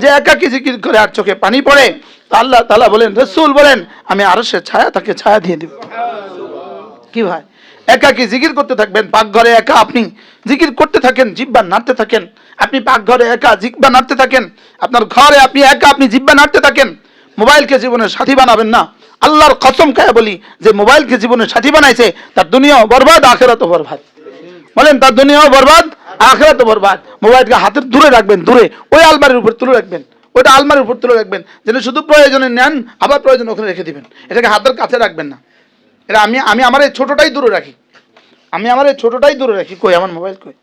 যে একাকী জিকির করে আর চোখে পানি পড়ে, আল্লাহ তাআলা বলেন, রাসূল বলেন, আমি আরশের ছায়া তাকে ছায়া দিয়ে দেব। কি ভাই, একাকী জিকির করতে থাকবেন, পাকঘরে একা আপনি জিকির করতে থাকেন, জিহ্বা নাড়তে থাকেন। আপনি পাকঘরে একা জিহ্বা নাড়তে থাকেন, আপনার ঘরে আপনি একা আপনি জিহ্বা নাড়তে থাকেন। মোবাইলকে জীবনের সাথী বানাবেন না। আল্লাহর কসম খায় বলি, যে মোবাইলকে জীবনের সাথী বানাইছে, তার দুনিয়াও বরবাদ, আখিরাতও বরবাদ। বলেন, তার দুনিয়াও বরবাদ, আখিরাতও বরবাদ। মোবাইলকে হাতের দূরে রাখবেন, দূরে, ওই আলমারির উপর তুলে রাখবেন, ওইটা আলমারির উপর তুলে রাখবেন, যেন শুধু প্রয়োজনে নেন, আবার প্রয়োজন ওখানে রেখে দিবেন। এটাকে হাতের কাছে রাখবেন না। এটা আমি আমার এই ছোটটাই দূরে রাখি, আমি আমার এই ছোটটাই দূরে রাখি। কই আমার মোবাইল কই?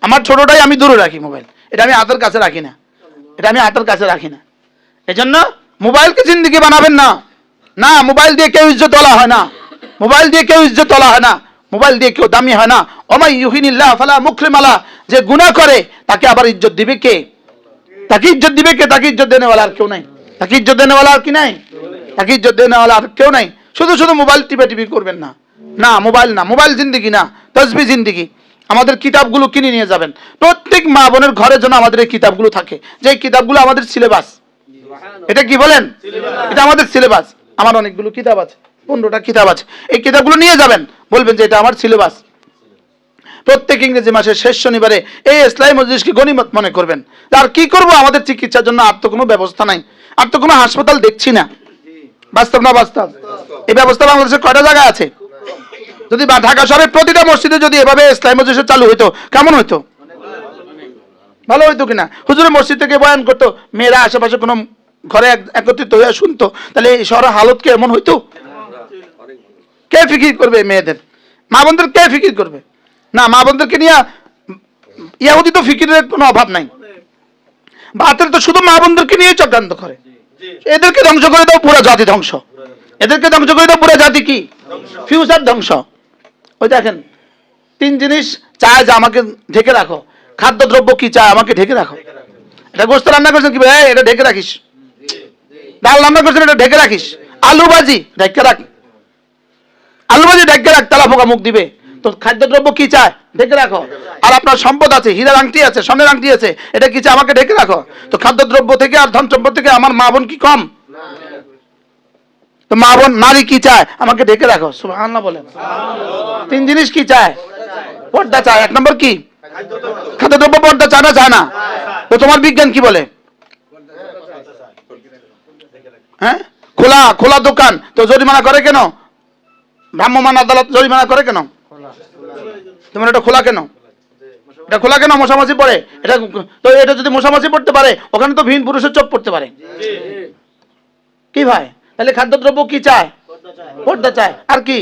আমার ছোটটাই আমি দূরে রাখি মোবাইল, এটা আমি হাতের কাছে রাখি না, এটা আমি হাতের কাছে রাখি না। এজন্য মোবাইলকে জিন্দেগি বানাবেন না। না, মোবাইল দিয়ে কেউ ইজ্জত তোলা হয় না, মোবাইল দিয়ে কেউ ইজ্জত তোলা হয় না, মোবাইল দিয়ে কেউ দামি হয় না। ওমাই ইউহিনিল্লাহ ফালা মুকরিম আলা, যে গুনাহ করে তাকে আবার ইজ্জত দিবে কে? তাকে ইজ্জত দিবে কে? তাকে ইজ্জত দেনেওয়ালা আর কেউ নাই, তাকে ইজ্জত দেনেওয়ালা আর কি নাই, তাকে ইজ্জত দেনেওয়ালা আর কেউ নাই। শুধু শুধু মোবাইল টিপি করবেন না। না, মোবাইল না, মোবাইল জিন্দেগি না, তসবিহ জিন্দেগি। আমাদের কিতাবগুলো কিনে নিয়ে যাবেন। প্রত্যেক মা বোনের ঘরে যেন আমাদের এই কিতাবগুলো থাকে, যে কিতাবগুলো আমাদের সিলেবাস। এটা কি বলেন? এটা আমাদের সিলেবাস। আমার অনেকগুলো কিতাব আছে, 15টা কিতাব আছে। এই কিতাবগুলো নিয়ে যাবেন, বলবেন যে এটা আমার সিলেবাস। প্রত্যেক ইংরেজি মাসের শেষ শনিবারে এই ইসলামী মজলিসকে গনিমত মনে করবেন। আর কি করব, আমাদের চিকিৎসার জন্য আর তো কোনো ব্যবস্থা নাই, আর তো কোনো হাসপাতাল দেখছি না। বাস্তব না বাস্তব? এই ব্যবস্থা বাংলাদেশে কয়টা জায়গায় আছে? যদি ঢাকা শহরের প্রতিটা মসজিদে যদি এভাবে ইসলামী মজলিস চালু হইতো, কেমন হইতো? ভালো হইতো কিনা? হুজুরের মসজিদ থেকে বয়ান করতো, মেয়েরা আশেপাশে কোনো ঘরে একত্রিত হয়ে শুনতো, তাহলে এই শহরের হালত কি এমন হইতো? কে ফিকির করবে মেয়েদের? মা বোনদের কে ফিকির করবে? না, মা বোনদেরকে নিয়ে ইহুদি তো ফিকিরের কোনো অভাব নাই। বাতিল তো শুধু মা বোনদেরকে নিয়ে চক্রান্ত করে। এদেরকে ধ্বংস করে দাও, পুরো জাতি ধ্বংস। এদেরকে ধ্বংস করে দাও, পুরো জাতি কি ফিউচার ধ্বংস। ওই দেখেন, 3 জিনিস চায় যে আমাকে ঢেকে রাখো। খাদ্যদ্রব্য কি চায়? আমাকে ঢেকে রাখো। এটা গোস্ত রান্না করছেন কি ভাই, এটা ঢেকে রাখিস। ডাল রান্না করছেন, এটা ঢেকে রাখিস। আলু ভাজি ঢেকে রাখ, আলু ভাজি ঢেকে রাখ, তালা পোকা মুখ দিবে। তো খাদ্যদ্রব্য কি চায়? ঢেকে রাখো। আর আপনার সম্পদ আছে, হীরার আংটি আছে, স্বর্ণের আংটি আছে, এটা কি চায়? আমাকে ঢেকে রাখো। তো খাদ্যদ্রব্য থেকে আর ধন সম্পদ থেকে আমার মা বোন কি কম? তো মা বোন নারী কি চায়? আমাকে ঢেকে রাখো। সুবহানাল্লাহ বলেন। 3 জিনিস কি চায়? পর্দা চায়। 1 নম্বর কি? খাদ্যদ্রব্য। পর্দা চায় না? চায় না? তো তোমার বিজ্ঞান কি বলে? হ্যাঁ, খোলা খোলা দোকান, তো জরিমানা করে কেন? ভ্রাম্যমাণ আদালত জরিমানা করে কেন? তোমার এটা খোলা কেন? এটা খোলা কেন? মশামাছি পড়ে এটা। তো এটা যদি মশামাছি পড়তে পারে, ওখানে তো ভিন পুরুষের চোখ পড়তে পারে। কি ভাই, তাহলে খাদ্যদ্রব্য কি চায়? পর্দা চায়। আর কি?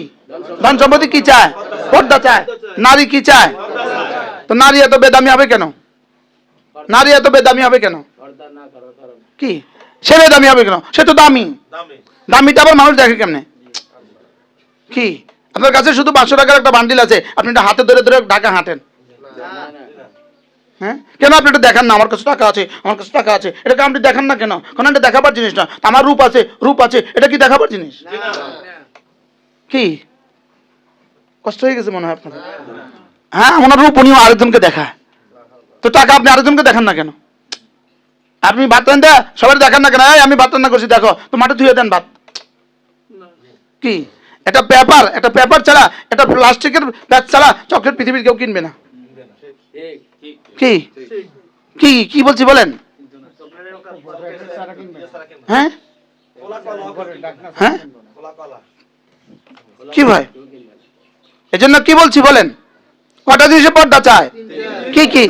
ধন সম্পত্তি কি চায়? পর্দা চায়। নারী কি চায়? তো নারী এত বেদামি হবে কেন? নারী এত বেদামি হবে কেন? কি সে বেদামি হবে কেন? সে তো দামি। দামিটা আবার মানুষ দেখে কেমনে? কি আপনার কাছে শুধু 500 টাকার একটা বান্ডিল আছে, আপনি এটা হাতে ধরে ধরে ঢাকা হাঁটেন? হ্যাঁ, কেন আপনি এটা দেখান না? আমার কাছে টাকা আছে, আমার কাছে টাকা আছে, এটাকে আপনি দেখান না কেন? কারণ এটা দেখাবার জিনিস না। আমার রূপ আছে, রূপ আছে, এটা কি দেখাবার জিনিস? কি কষ্ট হয়ে গেছে মনে হয় আপনার? হ্যাঁ, ওনার রূপ উনিও আরেকজনকে দেখায়, তো টাকা আপনি আরেকজনকে দেখান না কেন? আপনি ভাত রান্না সবাই দেখান না কেন? আমি ভাত রান্না করছি, দেখো, তো মাঠে ধুয়ে দেন ভাত। কি এটা পেপার, এটা পেপার ছাড়া, এটা প্লাস্টিকের ব্যাগ ছাড়া চকলেট পৃথিবীর কেউ কিনবে না। কি কি কি বলছি বলেন? হ্যাঁ হ্যাঁ, কি ভাই, এজন্য কি বলছি বলেন? কটা জিনিসে পর্দা চায়? কি কি?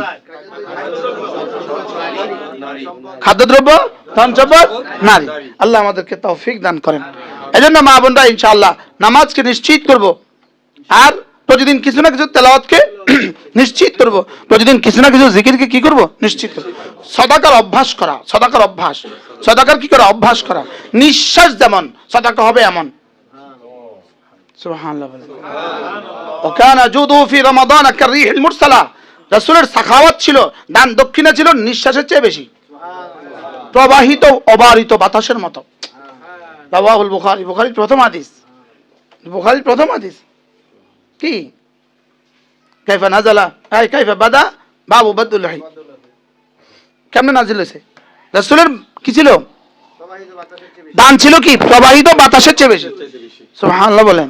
খাদ্যদ্রব্য, ধন সম্পদ, নারী। আল্লাহ আমাদেরকে তৌফিক দান করেন। এজন্য মা বোনরা ইনশাআল্লাহ নামাজকে নিশ্চিত করব, আর প্রতিদিন কিছু না কিছু তেলাওয়াতকে নিশ্চিত করব, প্রতিদিন কিছু না কিছু জিকিরকে কি করব? নিশ্চিত করব। সদাকার অভ্যাস করা, সদাকার অভ্যাস, সদাকার কি করা? অভ্যাস করা। নিঃশ্বাস যেমন সদাকা হবে এমন। সুবহানাল্লাহ বলেন। ওয়াকানা জুদুহু ফি রমাদান কাররিহিল মুরসালা। রাসূলের সাখাওয়াত ছিল, দান দক্ষিণা ছিল নিঃশ্বাসের চেয়ে বেশি, প্রবাহিত অবারিত বাতাসের মতো। রাওয়াহুল বুখারী, বুখারীর প্রথম হাদিস, বুখারীর প্রথম হাদিস। কি কাইফা নাজালা, এই কাইফা বাদা বাবু বাদুল্লাহি, কেমনে নাজিল হয়েছে? রাসূলের কি ছিল? দান ছিল কি? প্রবাহিত বাতাসের চেয়ে বেশি। সুবহানাল্লাহ বলেন।